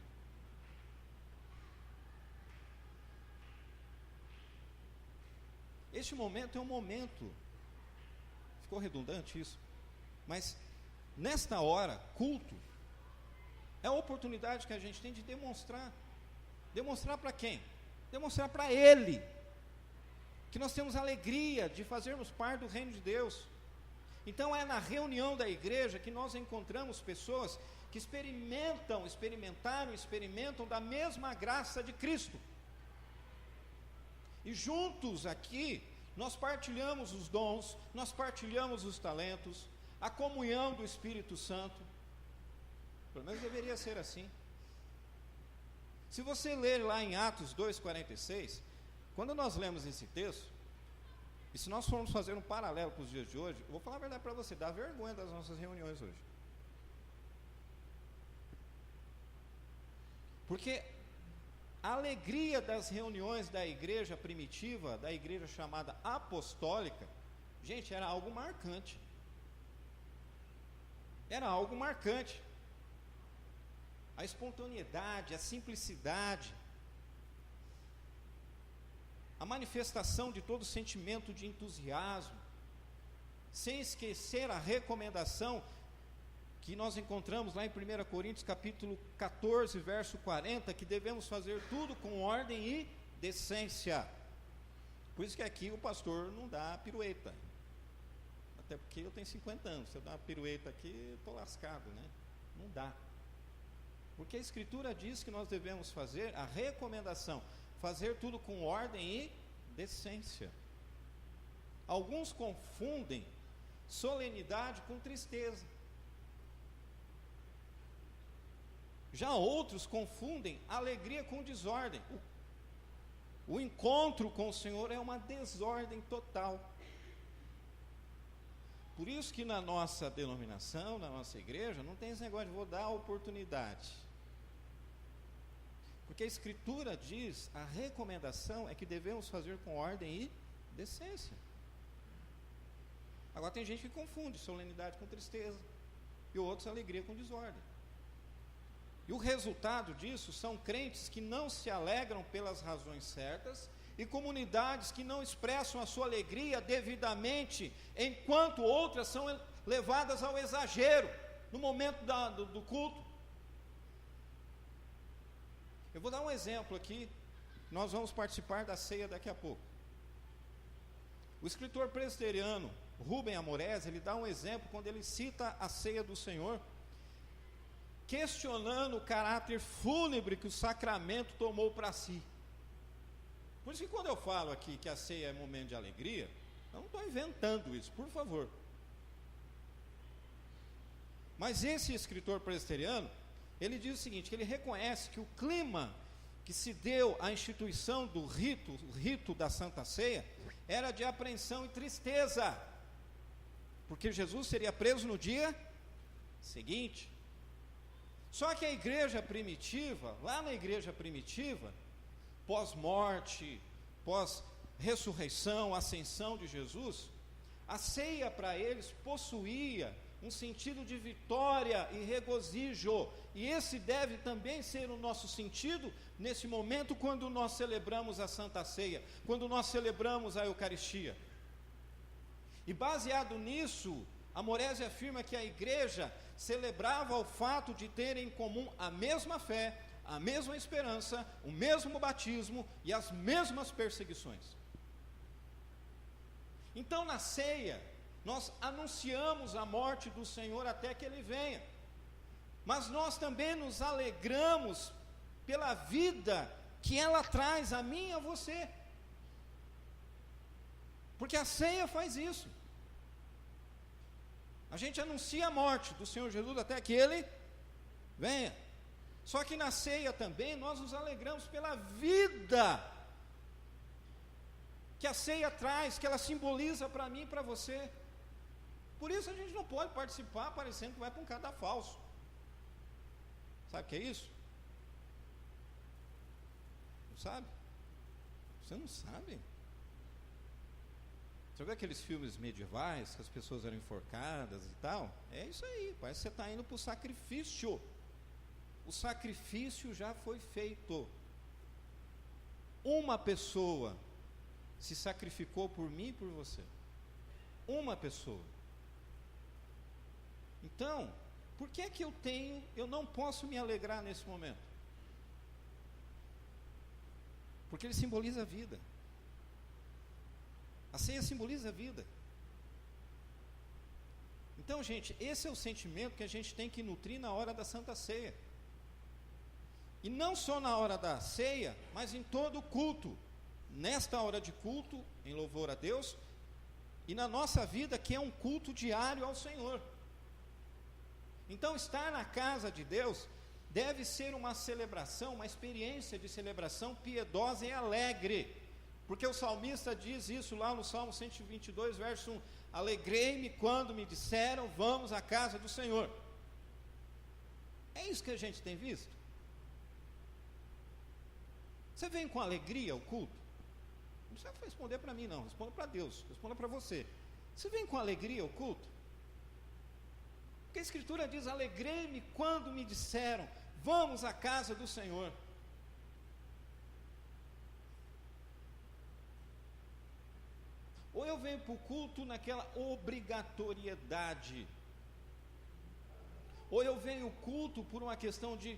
Este momento é um momento, ficou redundante isso, mas nesta hora, culto, é a oportunidade que a gente tem de demonstrar. Demonstrar para quem? Demonstrar para Ele, que nós temos alegria de fazermos parte do reino de Deus. Então é na reunião da igreja que nós encontramos pessoas que experimentam da mesma graça de Cristo. E juntos aqui, nós partilhamos os dons, nós partilhamos os talentos, a comunhão do Espírito Santo. Pelo menos deveria ser assim. Se você ler lá em Atos 2,46, quando nós lemos esse texto, e se nós formos fazer um paralelo com os dias de hoje, eu vou falar a verdade para você, dá vergonha das nossas reuniões hoje. Porque a alegria das reuniões da igreja primitiva, da igreja chamada apostólica, gente, era algo marcante. Era algo marcante. A espontaneidade, a simplicidade, a manifestação de todo sentimento de entusiasmo, sem esquecer a recomendação que nós encontramos lá em 1 Coríntios capítulo 14, verso 40, que devemos fazer tudo com ordem e decência. Por isso que aqui o pastor não dá pirueta, até porque eu tenho 50 anos, se eu dar uma pirueta aqui, eu estou lascado, né? Não dá, porque a Escritura diz que nós devemos fazer a recomendação, fazer tudo com ordem e decência. Alguns confundem solenidade com tristeza. Já outros confundem alegria com desordem. O encontro com o Senhor é uma desordem total. Por isso que na nossa denominação, na nossa igreja, não tem esse negócio de vou dar oportunidade. Porque a Escritura diz, a recomendação é que devemos fazer com ordem e decência. Agora tem gente que confunde solenidade com tristeza, e outros alegria com desordem. E o resultado disso são crentes que não se alegram pelas razões certas, e comunidades que não expressam a sua alegria devidamente, enquanto outras são levadas ao exagero, no momento do culto. Eu vou dar um exemplo aqui, nós vamos participar da ceia daqui a pouco. O escritor presbiteriano Rubem Amorese, ele dá um exemplo quando ele cita a ceia do Senhor, questionando o caráter fúnebre que o sacramento tomou para si. Por isso que quando eu falo aqui que a ceia é momento de alegria, eu não estou inventando isso, por favor. Mas esse escritor presbiteriano, ele diz o seguinte, que ele reconhece que o clima que se deu à instituição do rito, o rito da Santa Ceia, era de apreensão e tristeza, porque Jesus seria preso no dia seguinte. Só que a igreja primitiva, lá na igreja primitiva, pós-morte, pós-ressurreição, ascensão de Jesus, a ceia para eles possuía um sentido de vitória e regozijo, e esse deve também ser o nosso sentido nesse momento quando nós celebramos a Santa Ceia, quando nós celebramos a Eucaristia. E baseado nisso, Amorese afirma que a igreja celebrava o fato de ter em comum a mesma fé, a mesma esperança, o mesmo batismo e as mesmas perseguições. Então, na ceia, nós anunciamos a morte do Senhor até que Ele venha, mas nós também nos alegramos pela vida que ela traz a mim e a você, porque a ceia faz isso. A gente anuncia a morte do Senhor Jesus até que Ele venha. Só que na ceia também nós nos alegramos pela vida que a ceia traz, que ela simboliza para mim e para você. Por isso a gente não pode participar parecendo que vai para um cadafalso. Sabe o que é isso? Não sabe? Você não sabe? Você viu aqueles filmes medievais que as pessoas eram enforcadas e tal? É isso aí, parece que você está indo para o sacrifício. O sacrifício já foi feito. Uma pessoa se sacrificou por mim e por você. Uma pessoa. Então, por que é que eu não posso me alegrar nesse momento? Porque ele simboliza a vida. A ceia simboliza a vida. Então, gente, esse é o sentimento que a gente tem que nutrir na hora da Santa Ceia. E não só na hora da ceia, mas em todo o culto. Nesta hora de culto, em louvor a Deus, e na nossa vida, que é um culto diário ao Senhor. Então, estar na casa de Deus deve ser uma celebração, uma experiência de celebração piedosa e alegre, porque o salmista diz isso lá no Salmo 122, verso 1: alegrei-me quando me disseram, vamos à casa do Senhor. É isso que a gente tem visto? Você vem com alegria ao culto? Não precisa responder para mim não, responda para Deus, responda para você. Você vem com alegria ao culto? Porque a Escritura diz, alegrei-me quando me disseram, vamos à casa do Senhor. Ou eu venho para o culto naquela obrigatoriedade, ou eu venho ao culto por uma questão de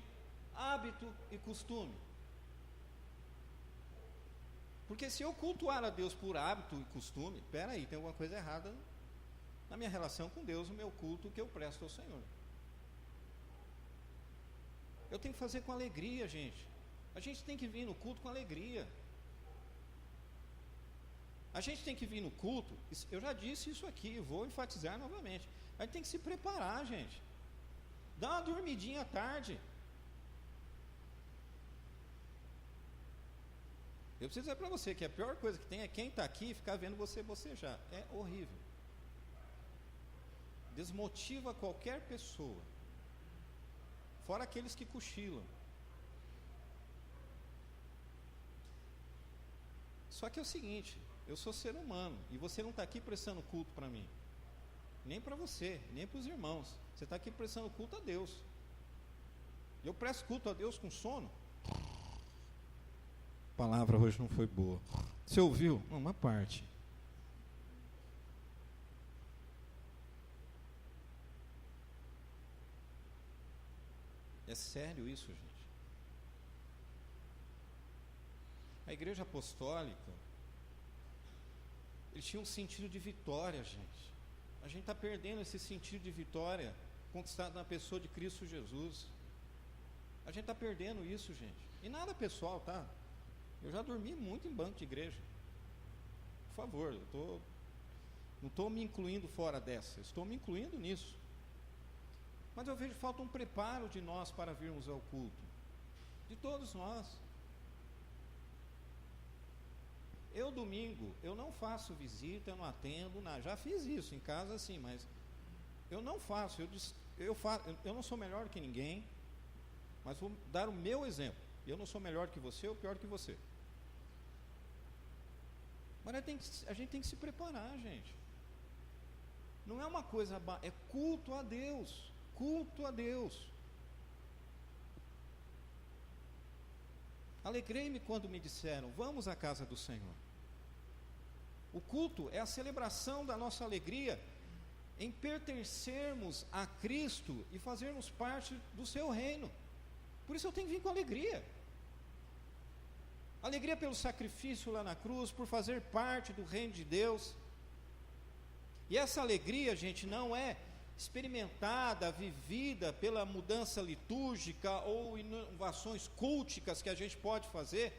hábito e costume. Porque se eu cultuar a Deus por hábito e costume, espera aí, tem alguma coisa errada na minha relação com Deus, no meu culto que eu presto ao Senhor. Eu tenho que fazer com alegria, gente. A gente tem que vir no culto com alegria. A gente tem que vir no culto, eu já disse isso aqui, vou enfatizar novamente. A gente tem que se preparar, gente. Dá uma dormidinha à tarde. Eu preciso dizer para você que a pior coisa que tem é quem está aqui e ficar vendo você bocejar. É horrível. Desmotiva qualquer pessoa. Fora aqueles que cochilam. Só que é o seguinte, eu sou ser humano e você não está aqui prestando culto para mim. Nem para você, nem para os irmãos. Você está aqui prestando culto a Deus. Eu presto culto a Deus com sono? A palavra hoje não foi boa. Você ouviu? Uma parte. É sério isso, gente. A igreja apostólica, eles tinham um sentido de vitória, gente. A gente está perdendo esse sentido de vitória conquistado na pessoa de Cristo Jesus. A gente está perdendo isso, gente. E nada pessoal, tá? Eu já dormi muito em banco de igreja. Por favor, não estou me incluindo fora dessa, estou me incluindo nisso. Mas eu vejo falta um preparo de nós para virmos ao culto. De todos nós. Eu domingo, eu não faço visita, eu não atendo nada. Já fiz isso em casa sim, mas eu não faço, eu não sou melhor que ninguém, mas vou dar o meu exemplo. Eu não sou melhor que você ou pior que você. Mas a gente tem que se preparar, gente. Não é uma coisa, é culto a Deus. Culto a Deus. Alegrei-me quando me disseram, vamos à casa do Senhor. O culto é a celebração da nossa alegria em pertencermos a Cristo e fazermos parte do seu reino. Por isso eu tenho que vir com alegria. Alegria pelo sacrifício lá na cruz, por fazer parte do reino de Deus. E essa alegria, gente, não é experimentada, vivida pela mudança litúrgica ou inovações culticas que a gente pode fazer,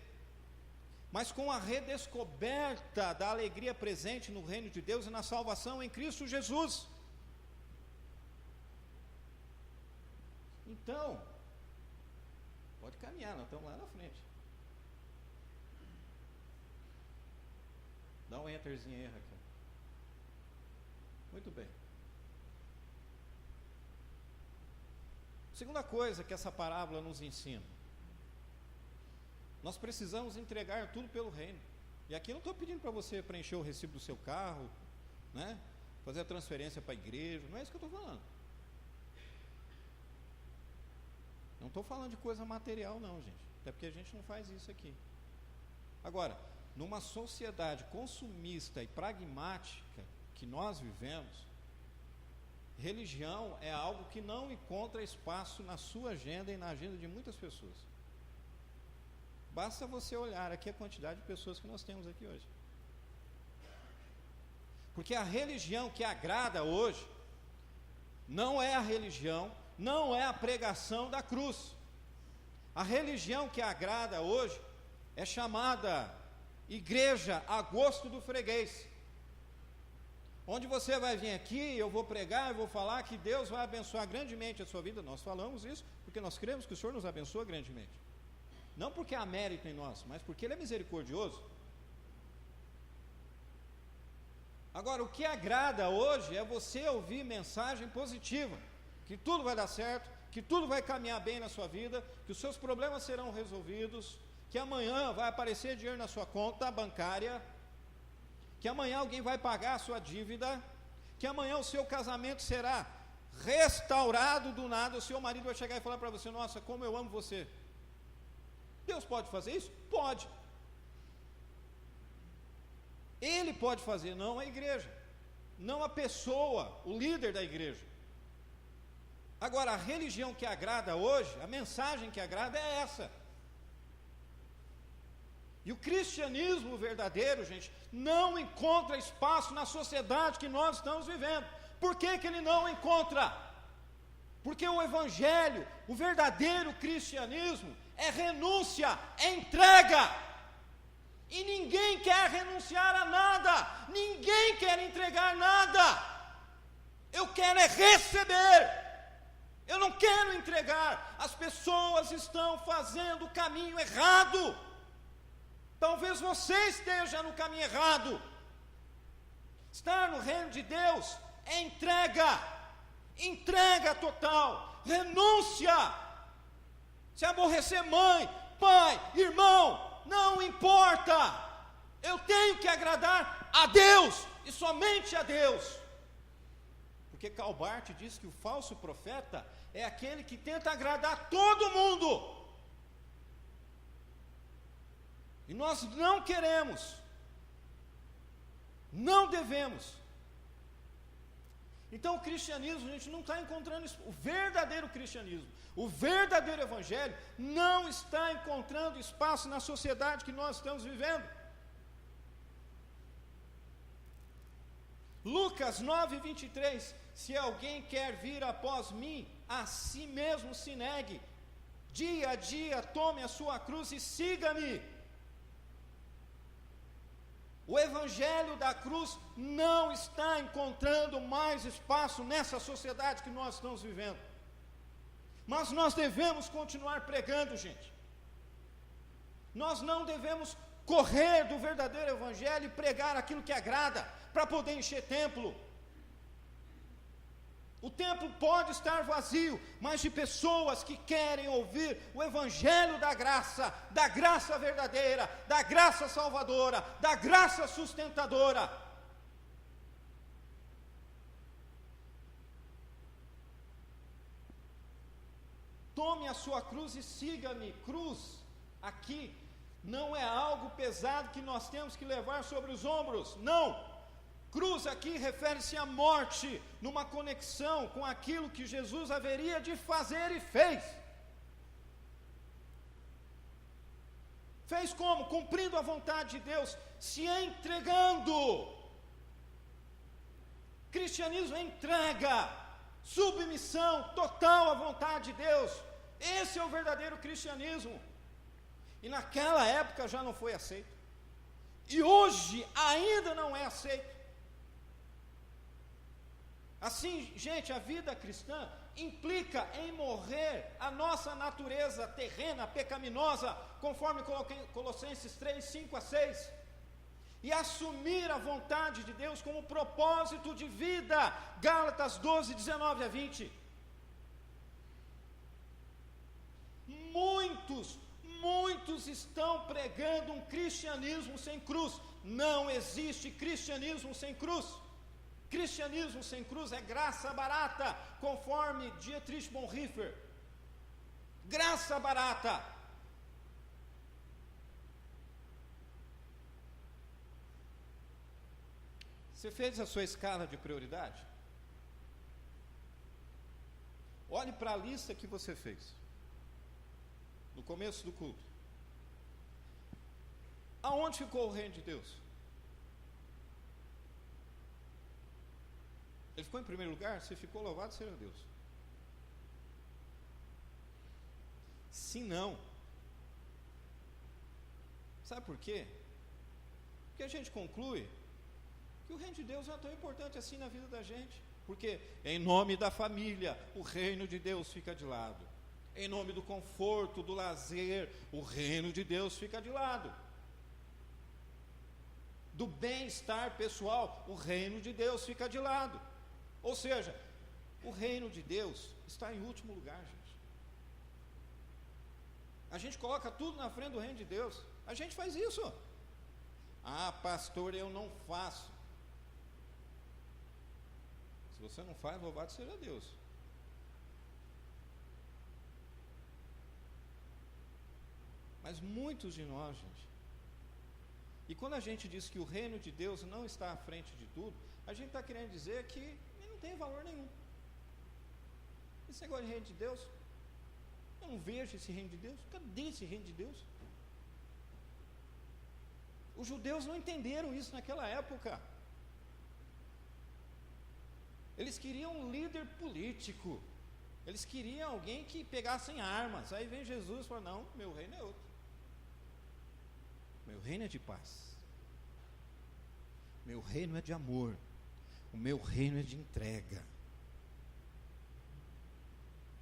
mas com a redescoberta da alegria presente no reino de Deus e na salvação em Cristo Jesus. Então, pode caminhar, nós estamos lá na frente. Dá um enterzinho aí, Raquel. Muito bem. Segunda coisa que essa parábola nos ensina: nós precisamos entregar tudo pelo reino. E aqui eu não estou pedindo para você preencher o recibo do seu carro, né? Fazer a transferência para a igreja, não é isso que eu estou falando. Não estou falando de coisa material não, gente, até porque a gente não faz isso aqui. Agora, numa sociedade consumista e pragmática que nós vivemos, religião é algo que não encontra espaço na sua agenda e na agenda de muitas pessoas. Basta você olhar aqui a quantidade de pessoas que nós temos aqui hoje. Porque a religião que agrada hoje não é a religião, não é a pregação da cruz. A religião que agrada hoje é chamada igreja a gosto do freguês, onde você vai vir aqui, eu vou pregar, eu vou falar que Deus vai abençoar grandemente a sua vida. Nós falamos isso porque nós cremos que o Senhor nos abençoa grandemente, não porque há mérito em nós, mas porque Ele é misericordioso. Agora, o que agrada hoje é você ouvir mensagem positiva, que tudo vai dar certo, que tudo vai caminhar bem na sua vida, que os seus problemas serão resolvidos, que amanhã vai aparecer dinheiro na sua conta bancária, que amanhã alguém vai pagar a sua dívida, que amanhã o seu casamento será restaurado do nada, o seu marido vai chegar e falar para você: nossa, como eu amo você. Deus pode fazer isso? Pode. Ele pode fazer, não a igreja, não a pessoa, o líder da igreja. Agora, a religião que agrada hoje, a mensagem que agrada é essa. E o cristianismo verdadeiro, gente, não encontra espaço na sociedade que nós estamos vivendo. Por que que ele não encontra? Porque o evangelho, o verdadeiro cristianismo, é renúncia, é entrega. E ninguém quer renunciar a nada, ninguém quer entregar nada. Eu quero é receber. Eu não quero entregar. As pessoas estão fazendo o caminho errado. Talvez você esteja no caminho errado. Estar no reino de Deus é entrega total, renúncia. Se aborrecer mãe, pai, irmão, não importa. Eu tenho que agradar a Deus e somente a Deus. Porque Calbart diz que o falso profeta é aquele que tenta agradar todo mundo. E nós não queremos, não devemos. Então o cristianismo, a gente não está encontrando isso. O verdadeiro cristianismo, o verdadeiro evangelho não está encontrando espaço na sociedade que nós estamos vivendo. Lucas 9:23, se alguém quer vir após mim, a si mesmo se negue, dia a dia tome a sua cruz e siga-me. O evangelho da cruz não está encontrando mais espaço nessa sociedade que nós estamos vivendo. Mas nós devemos continuar pregando, gente. Nós não devemos correr do verdadeiro evangelho e pregar aquilo que agrada, para poder encher templo. O templo pode estar vazio, mas de pessoas que querem ouvir o evangelho da graça verdadeira, da graça salvadora, da graça sustentadora. Tome a sua cruz e siga-me. Cruz, aqui, não é algo pesado que nós temos que levar sobre os ombros, não. Cruz aqui refere-se à morte, numa conexão com aquilo que Jesus haveria de fazer e fez. Fez como? Cumprindo a vontade de Deus, se entregando. Cristianismo é entrega, submissão total à vontade de Deus. Esse é o verdadeiro cristianismo. E naquela época já não foi aceito. E hoje ainda não é aceito. Assim, gente, a vida cristã implica em morrer a nossa natureza terrena, pecaminosa, conforme Colossenses 3, 5 a 6, e assumir a vontade de Deus como propósito de vida, Gálatas 12, 19 a 20. Muitos estão pregando um cristianismo sem cruz. Não existe cristianismo sem cruz. Cristianismo sem cruz é graça barata, conforme Dietrich Bonhoeffer. Graça barata. Você fez a sua escala de prioridade? Olhe para a lista que você fez no começo do culto. Aonde ficou o reino de Deus? Ele ficou em primeiro lugar? Se ficou, louvado seja Deus. Se não, sabe por quê? Porque a gente conclui que o reino de Deus não é tão importante assim na vida da gente. Porque em nome da família, o reino de Deus fica de lado. Em nome do conforto, do lazer, o reino de Deus fica de lado. Do bem-estar pessoal, o reino de Deus fica de lado. Ou seja, o reino de Deus está em último lugar, gente. A gente coloca tudo na frente do reino de Deus. A gente faz isso. Ah, pastor, eu não faço. Se você não faz, louvado seja Deus. Mas muitos de nós, gente, e quando a gente diz que o reino de Deus não está à frente de tudo, a gente está querendo dizer que ele não tem valor nenhum. Esse negócio de reino de Deus, eu não vejo esse reino de Deus. Cadê esse reino de Deus? Os judeus não entenderam isso naquela época. Eles queriam um líder político. Eles queriam alguém que pegasse armas. Aí vem Jesus e fala: não, meu reino é outro. Meu reino é de paz. Meu reino é de amor. O meu reino é de entrega.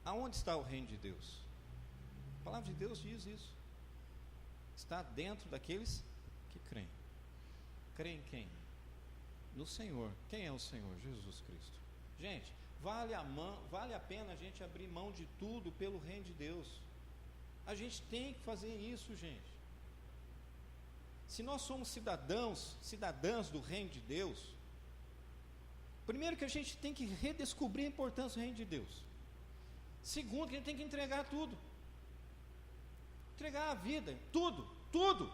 Aonde está o reino de Deus? A palavra de Deus diz isso. Está dentro daqueles que creem. Creem em quem? No Senhor. Quem é o Senhor? Jesus Cristo. Gente, vale a pena a gente abrir mão de tudo pelo reino de Deus. A gente tem que fazer isso, gente. Se nós somos cidadãs do reino de Deus, primeiro que a gente tem que redescobrir a importância do reino de Deus. Segundo, que a gente tem que entregar tudo. Entregar a vida, tudo,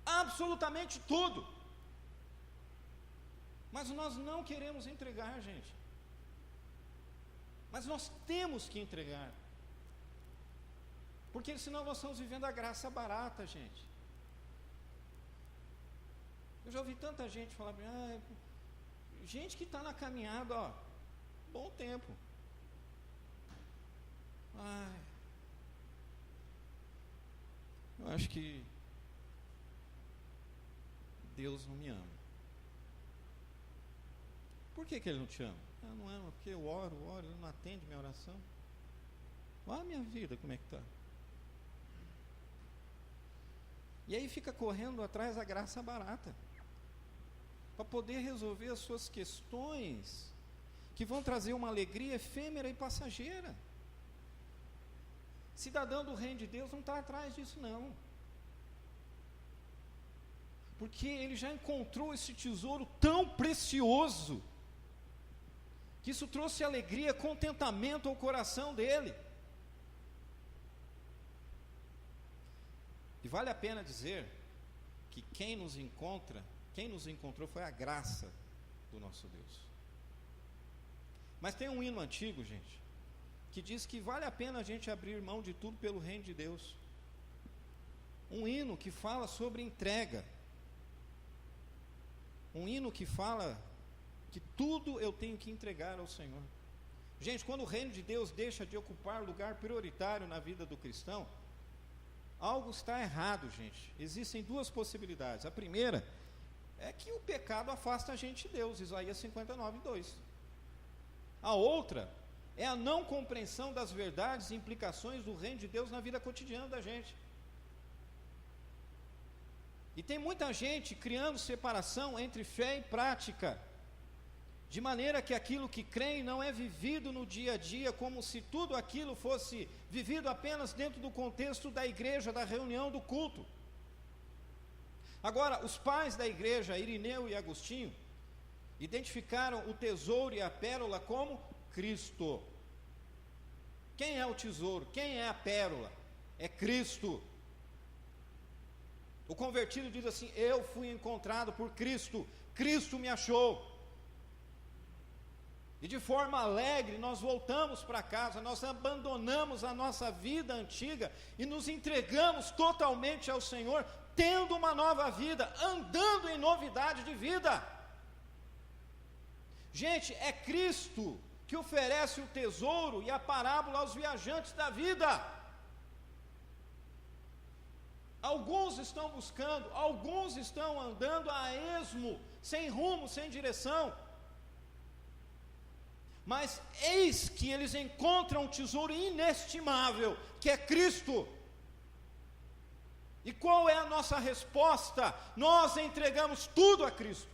absolutamente tudo. Mas nós não queremos entregar, gente. Mas nós temos que entregar. Porque senão nós estamos vivendo a graça barata, gente. Eu já ouvi tanta gente falar, gente que está na caminhada, bom tempo. Eu acho que Deus não me ama. Por que Ele não te ama? Não ama porque eu oro, Ele não atende minha oração. Olha a minha vida, como é que está. E aí fica correndo atrás da graça barata, para poder resolver as suas questões, que vão trazer uma alegria efêmera e passageira. Cidadão do reino de Deus não está atrás disso, não. Porque ele já encontrou esse tesouro tão precioso, que isso trouxe alegria, contentamento ao coração dele. E vale a pena dizer que quem nos encontrou foi a graça do nosso Deus. Mas tem um hino antigo, gente, que diz que vale a pena a gente abrir mão de tudo pelo reino de Deus. Um hino que fala sobre entrega. Um hino que fala que tudo eu tenho que entregar ao Senhor. Gente, quando o reino de Deus deixa de ocupar lugar prioritário na vida do cristão, algo está errado, gente. Existem duas possibilidades. A primeira é que o pecado afasta a gente de Deus, Isaías 59:2. A outra é a não compreensão das verdades e implicações do reino de Deus na vida cotidiana da gente. E tem muita gente criando separação entre fé e prática, de maneira que aquilo que creem não é vivido no dia a dia, como se tudo aquilo fosse vivido apenas dentro do contexto da igreja, da reunião, do culto. Agora, os pais da igreja, Irineu e Agostinho, identificaram o tesouro e a pérola como Cristo. Quem é o tesouro? Quem é a pérola? É Cristo. O convertido diz assim: eu fui encontrado por Cristo, Cristo me achou. E de forma alegre nós voltamos para casa, nós abandonamos a nossa vida antiga e nos entregamos totalmente ao Senhor, tendo uma nova vida, andando em novidade de vida. Gente, é Cristo que oferece o tesouro e a parábola aos viajantes da vida. Alguns estão buscando, alguns estão andando a esmo, sem rumo, sem direção. Mas eis que eles encontram um tesouro inestimável, que é Cristo. E qual é a nossa resposta? Nós entregamos tudo a Cristo.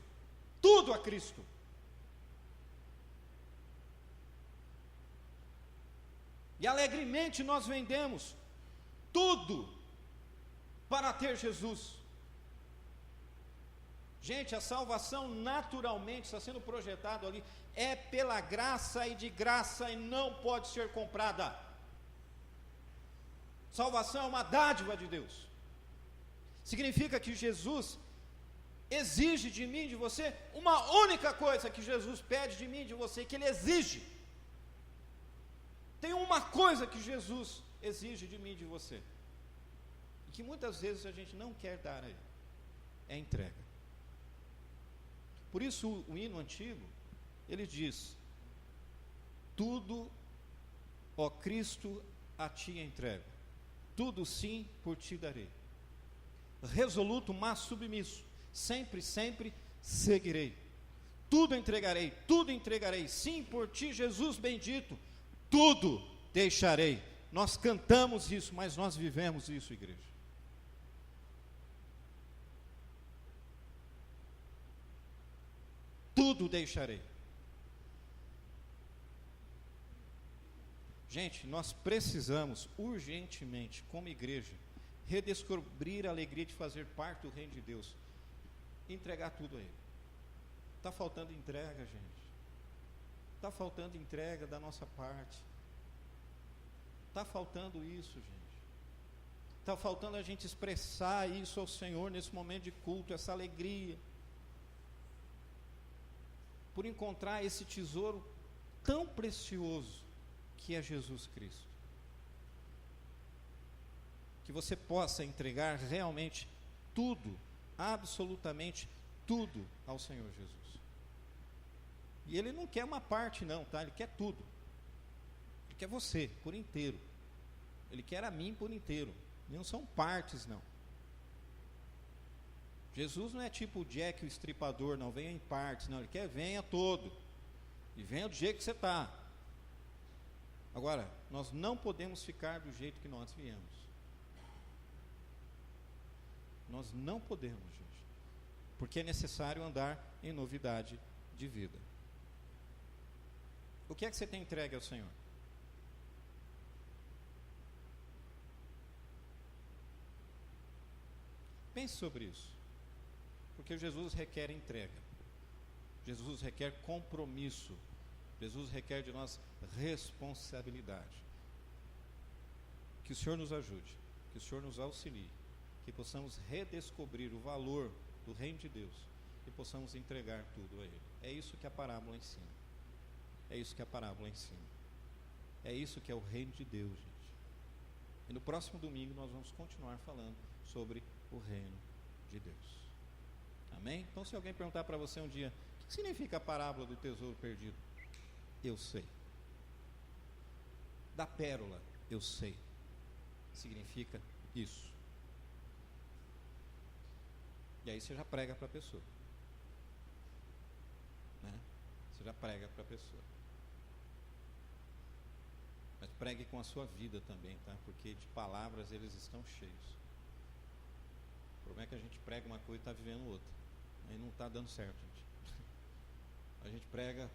Tudo a Cristo. E alegremente nós vendemos tudo para ter Jesus. Gente, a salvação naturalmente está sendo projetado ali, é pela graça e de graça e não pode ser comprada. Salvação é uma dádiva de Deus. Significa que Jesus exige de mim, de você, uma única coisa que Jesus pede de mim, de você, que Ele exige. Tem uma coisa que Jesus exige de mim, de você, e que muitas vezes a gente não quer dar a Ele, é a entrega. Por isso o hino antigo, ele diz: tudo, ó Cristo, a ti entrego, tudo sim por ti darei, resoluto, mas submisso, sempre, sempre seguirei, tudo entregarei, sim por ti, Jesus bendito, tudo deixarei. Nós cantamos isso, mas nós vivemos isso, igreja. Tudo deixarei. Gente, nós precisamos urgentemente, como igreja, redescobrir a alegria de fazer parte do reino de Deus, entregar tudo a Ele. Está faltando entrega, gente. Está faltando entrega da nossa parte. Está faltando isso, gente. Está faltando a gente expressar isso ao Senhor nesse momento de culto, essa alegria, por encontrar esse tesouro tão precioso que é Jesus Cristo. Que você possa entregar realmente tudo, absolutamente tudo ao Senhor Jesus. E Ele não quer uma parte não, tá? Ele quer tudo. Ele quer você por inteiro. Ele quer a mim por inteiro. Não são partes não. Jesus não é tipo o Jack o Estripador, não, venha em partes, não, Ele quer venha todo, e venha do jeito que você está. Agora, nós não podemos ficar do jeito que nós viemos. Nós não podemos, gente, porque é necessário andar em novidade de vida. O que é que você tem entregue ao Senhor? Pense sobre isso. Porque Jesus requer entrega, Jesus requer compromisso, Jesus requer de nós responsabilidade. Que o Senhor nos ajude, que o Senhor nos auxilie, que possamos redescobrir o valor do reino de Deus e possamos entregar tudo a Ele. É isso que a parábola ensina. É isso que a parábola ensina. É isso que é o reino de Deus, gente. E no próximo domingo nós vamos continuar falando sobre o reino de Deus. Amém? Então, se alguém perguntar para você um dia, o que que significa a parábola do tesouro perdido? Eu sei. Da pérola, eu sei. Significa isso. E aí você já prega para a pessoa. Né? Você já prega para a pessoa. Mas pregue com a sua vida também, tá? Porque de palavras eles estão cheios. O problema é que a gente prega uma coisa e está vivendo outra. Aí não está dando certo, gente. A gente prega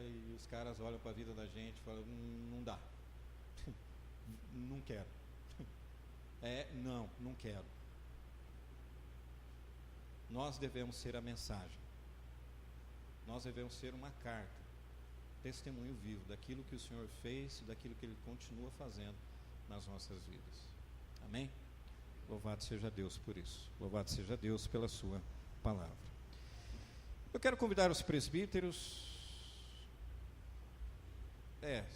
e os caras olham para a vida da gente e falam, não dá. Não quero. Não quero. Nós devemos ser a mensagem. Nós devemos ser uma carta, testemunho vivo daquilo que o Senhor fez e daquilo que Ele continua fazendo nas nossas vidas. Amém? Louvado seja Deus por isso. Louvado seja Deus pela sua palavra. Eu quero convidar os presbíteros.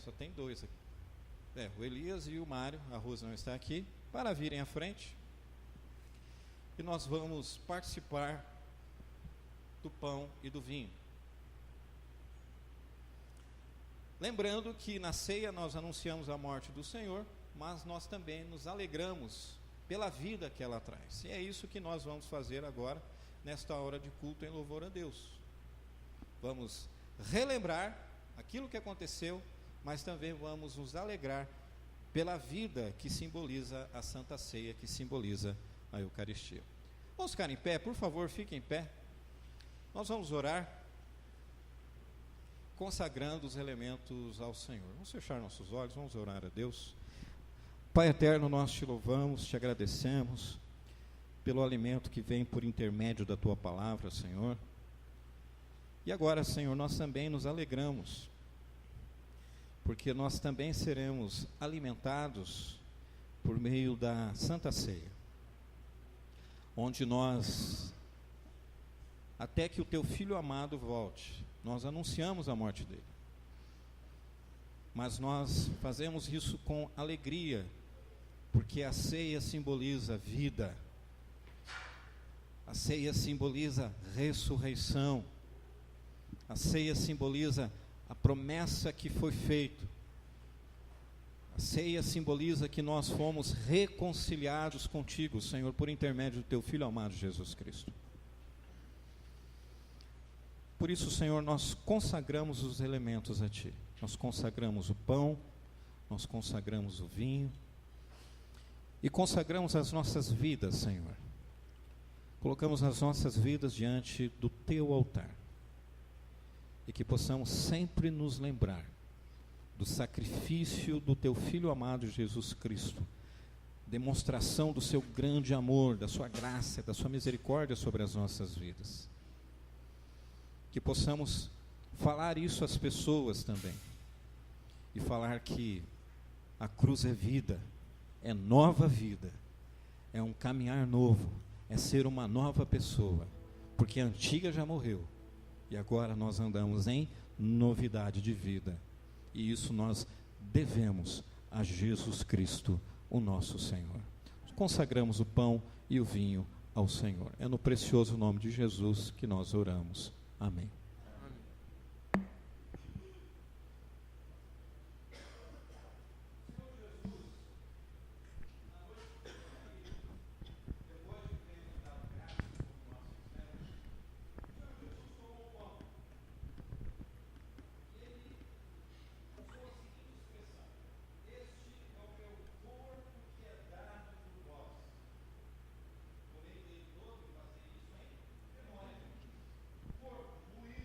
Só tem dois aqui. O Elias e o Mário. A Rosa não está aqui. Para virem à frente. E nós vamos participar do pão e do vinho. Lembrando que na ceia nós anunciamos a morte do Senhor, mas nós também nos alegramos pela vida que ela traz. E é isso que nós vamos fazer agora, nesta hora de culto em louvor a Deus. Vamos relembrar aquilo que aconteceu, mas também vamos nos alegrar pela vida que simboliza a Santa Ceia, que simboliza a Eucaristia. Vamos ficar em pé, por favor, fiquem em pé. Nós vamos orar, consagrando os elementos ao Senhor. Vamos fechar nossos olhos, vamos orar a Deus. Pai eterno, nós te louvamos, te agradecemos pelo alimento que vem por intermédio da tua palavra, Senhor. E agora, Senhor, nós também nos alegramos, porque nós também seremos alimentados por meio da Santa Ceia, onde nós, até que o teu Filho amado volte, nós anunciamos a morte dele, mas nós fazemos isso com alegria, porque a ceia simboliza vida, a ceia simboliza ressurreição, a ceia simboliza a promessa que foi feita, a ceia simboliza que nós fomos reconciliados contigo, Senhor, por intermédio do teu Filho amado Jesus Cristo. Por isso, Senhor, nós consagramos os elementos a Ti. Nós consagramos o pão, nós consagramos o vinho e consagramos as nossas vidas, Senhor. Colocamos as nossas vidas diante do Teu altar e que possamos sempre nos lembrar do sacrifício do Teu Filho amado Jesus Cristo, demonstração do Seu grande amor, da Sua graça, da Sua misericórdia sobre as nossas vidas. Que possamos falar isso às pessoas também, e falar que a cruz é vida, é nova vida, é um caminhar novo, é ser uma nova pessoa, porque a antiga já morreu, e agora nós andamos em novidade de vida, e isso nós devemos a Jesus Cristo, o nosso Senhor. Consagramos o pão e o vinho ao Senhor. É no precioso nome de Jesus que nós oramos. Amém. Muito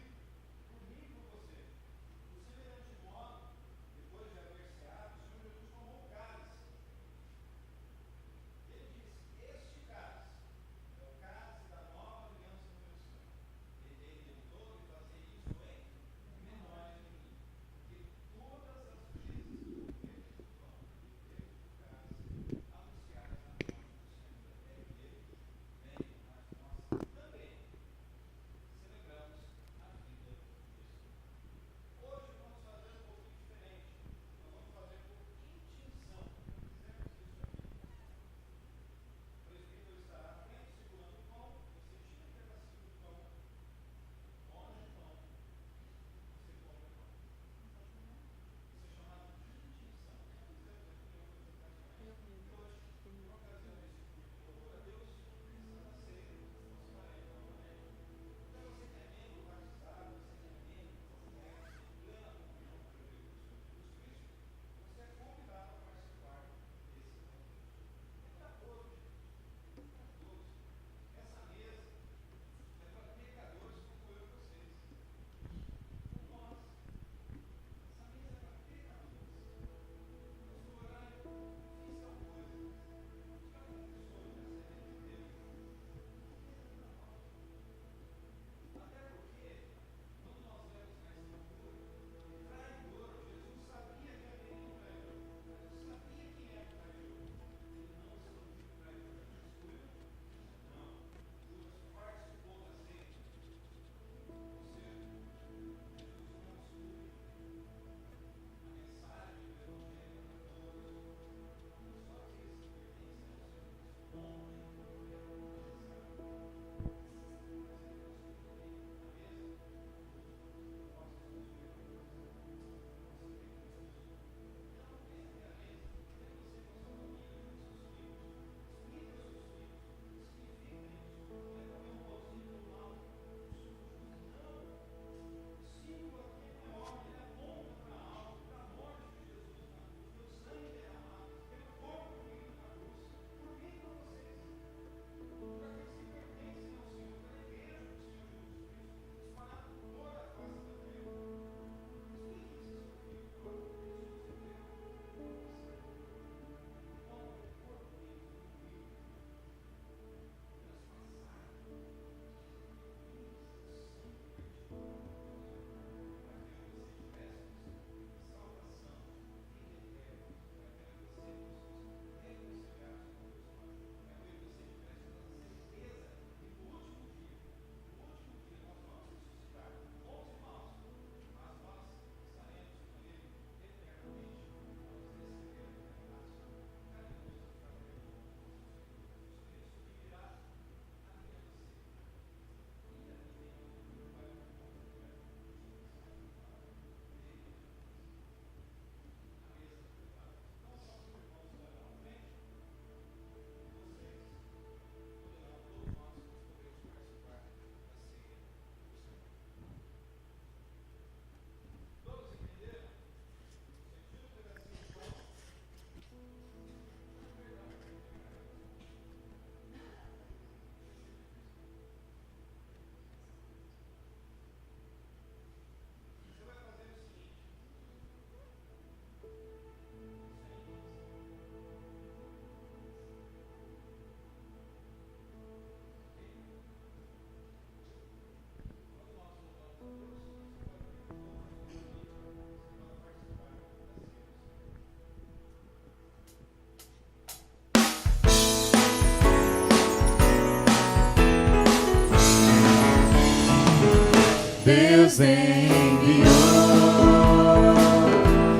Deus enviou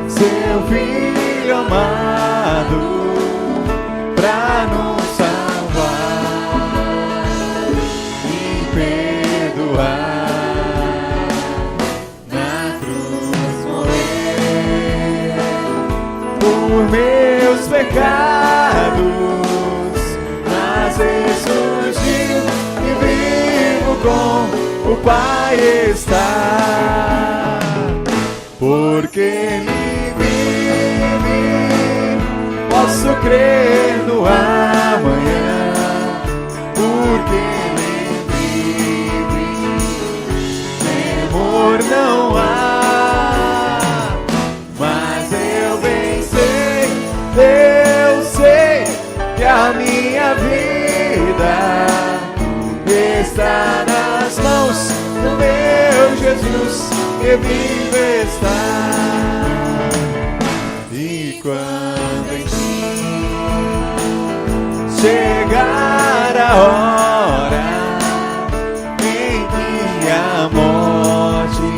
seu Filho amado pra nos salvar e perdoar. Na cruz morreu por meus pecados, mas ressurgiu e vivo com o Pai está. Porque Ele vive, posso crer no amanhã. Porque Ele vive, temor não há. Mas eu bem sei, eu sei que a minha vida está nas mãos do meu Jesus, que vivo está. E quando em ti chegar a hora em que a morte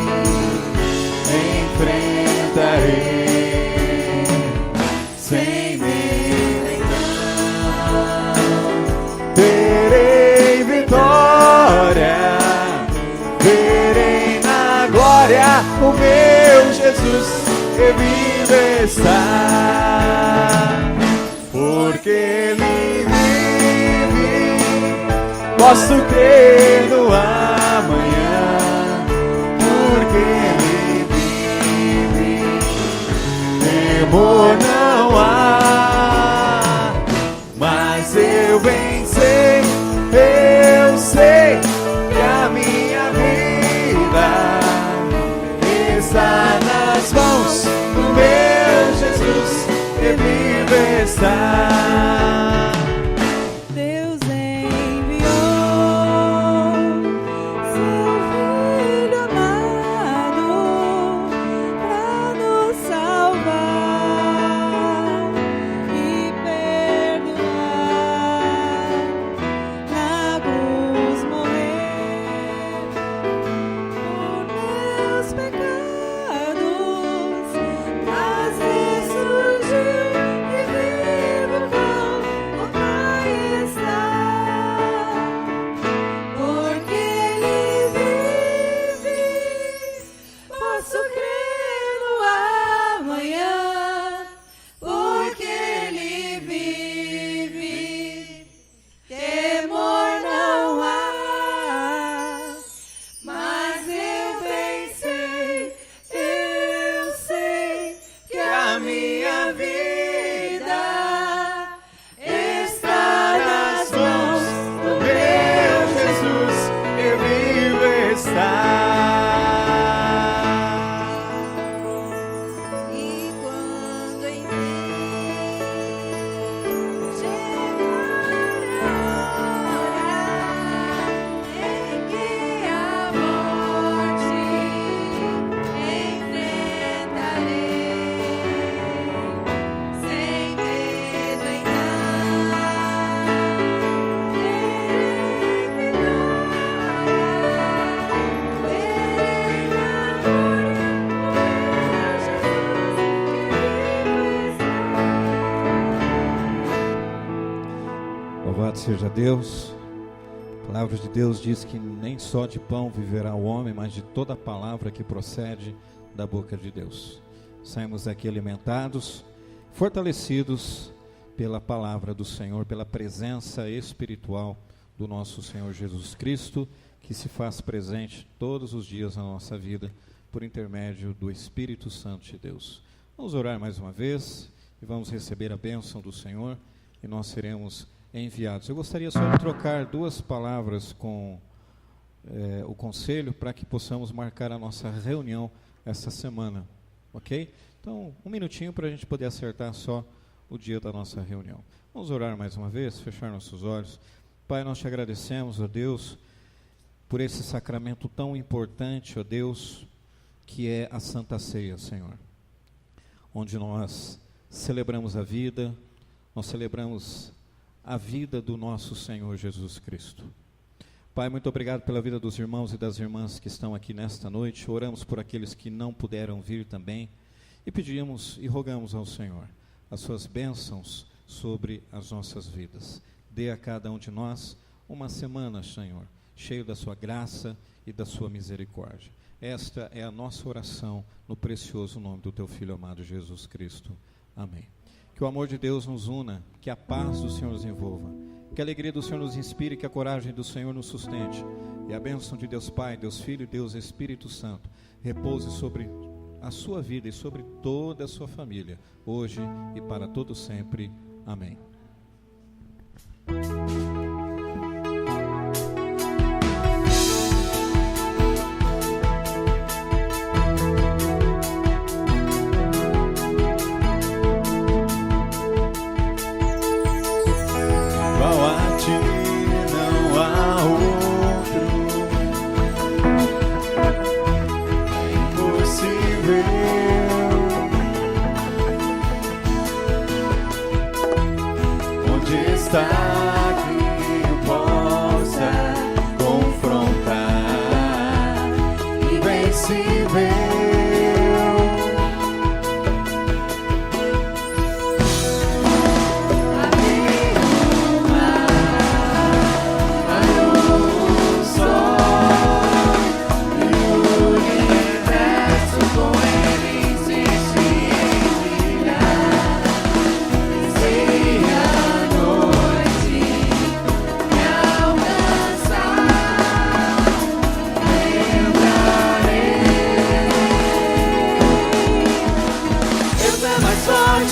enfrentarei, sem medo então terei vitória, verei na glória o meu Jesus que vive está. Porque Ele vive, posso crer no amanhã. Porque Ele vive, temor não há. Mas eu bem sei, eu sei que a minha vida está nas mãos do meu Jesus, que vive está. Deus enviou seu Filho amado pra nos salvar e perdoar. Na cruz morreu por meus pecados, mas ressurgiu e vivo com o Pai está. Porque Ele vive, posso crer no amanhã. Porque Ele vive, temor não há. Mas eu bem sei, eu sei que a minha vida está nas mãos do meu Jesus, que vive está. E quando em mim chegar a hora em que a morte enfrentarei, sem medo então terei vitória, verei na glória Louvado seja Deus. A palavra de Deus diz que nem só de pão viverá o homem, mas de toda palavra que procede da boca de Deus. Saímos daqui alimentados, fortalecidos pela palavra do Senhor, pela presença espiritual do nosso Senhor Jesus Cristo, que se faz presente todos os dias na nossa vida, por intermédio do Espírito Santo de Deus. Vamos orar mais uma vez e vamos receber a bênção do Senhor, e nós seremos enviados. Eu gostaria só de trocar duas palavras com o conselho, para que possamos marcar a nossa reunião esta semana, ok? Então, um minutinho para a gente poder acertar só o dia da nossa reunião. Vamos orar mais uma vez, fechar nossos olhos. Pai, nós te agradecemos, ó Deus, por esse sacramento tão importante, ó Deus, que é a Santa Ceia, Senhor, onde nós celebramos a vida, nós celebramos a vida do nosso Senhor Jesus Cristo. Pai, muito obrigado pela vida dos irmãos e das irmãs que estão aqui nesta noite. Oramos por aqueles que não puderam vir também e pedimos e rogamos ao Senhor as suas bênçãos sobre as nossas vidas. Dê a cada um de nós uma semana, Senhor, cheio da sua graça e da sua misericórdia. Esta é a nossa oração no precioso nome do teu Filho amado Jesus Cristo. Amém. Que o amor de Deus nos una, que a paz do Senhor nos envolva, que a alegria do Senhor nos inspire, que a coragem do Senhor nos sustente, e a bênção de Deus Pai, Deus Filho e Deus Espírito Santo repouse sobre a sua vida e sobre toda a sua família, hoje e para todo sempre. Amém.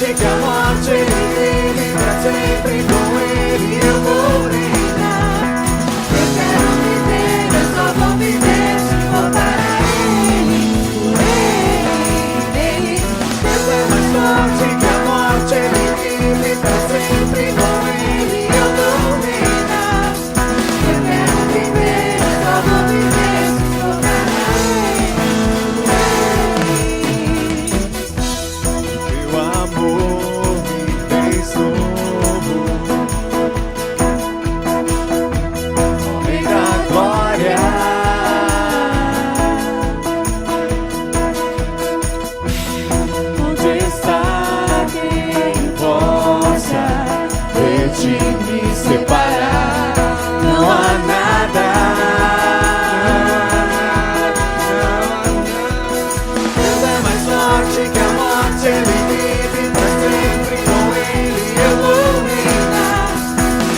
Que a morte ele vive pra sempre, com ele eu vou reinar. Eu quero viver, eu só vou viver se for para ele, por ele. Deus é mais forte que a morte, ele vive pra sempre, com ele eu vou reinar. Eu quero viver, eu só vou viver se for para ele. Teu amor homem da glória, onde está quem possa de ti me separar? Não há nada. Deus é mais forte que a morte, ele vive pra sempre, com ele eu vou reinar.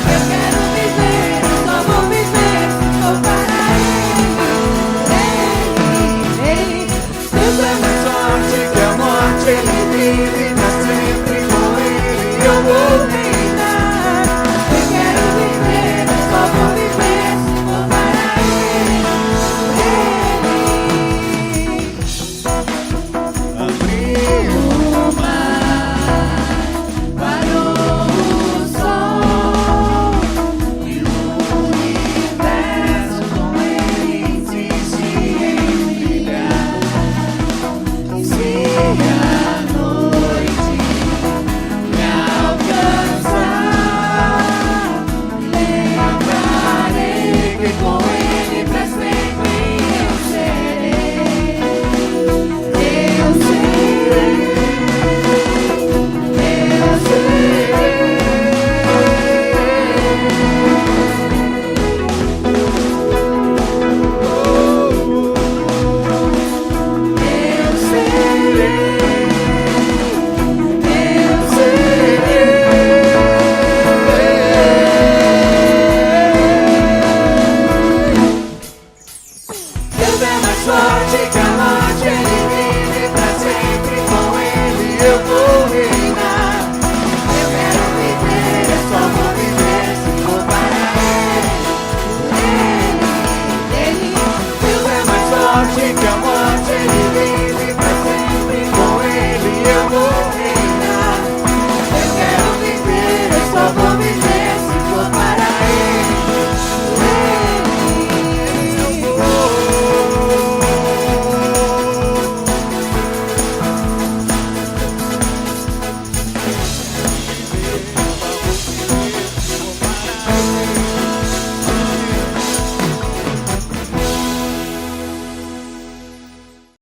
Eu quero viver, eu só vou viver se for para ele. Deus é mais forte que a morte, ele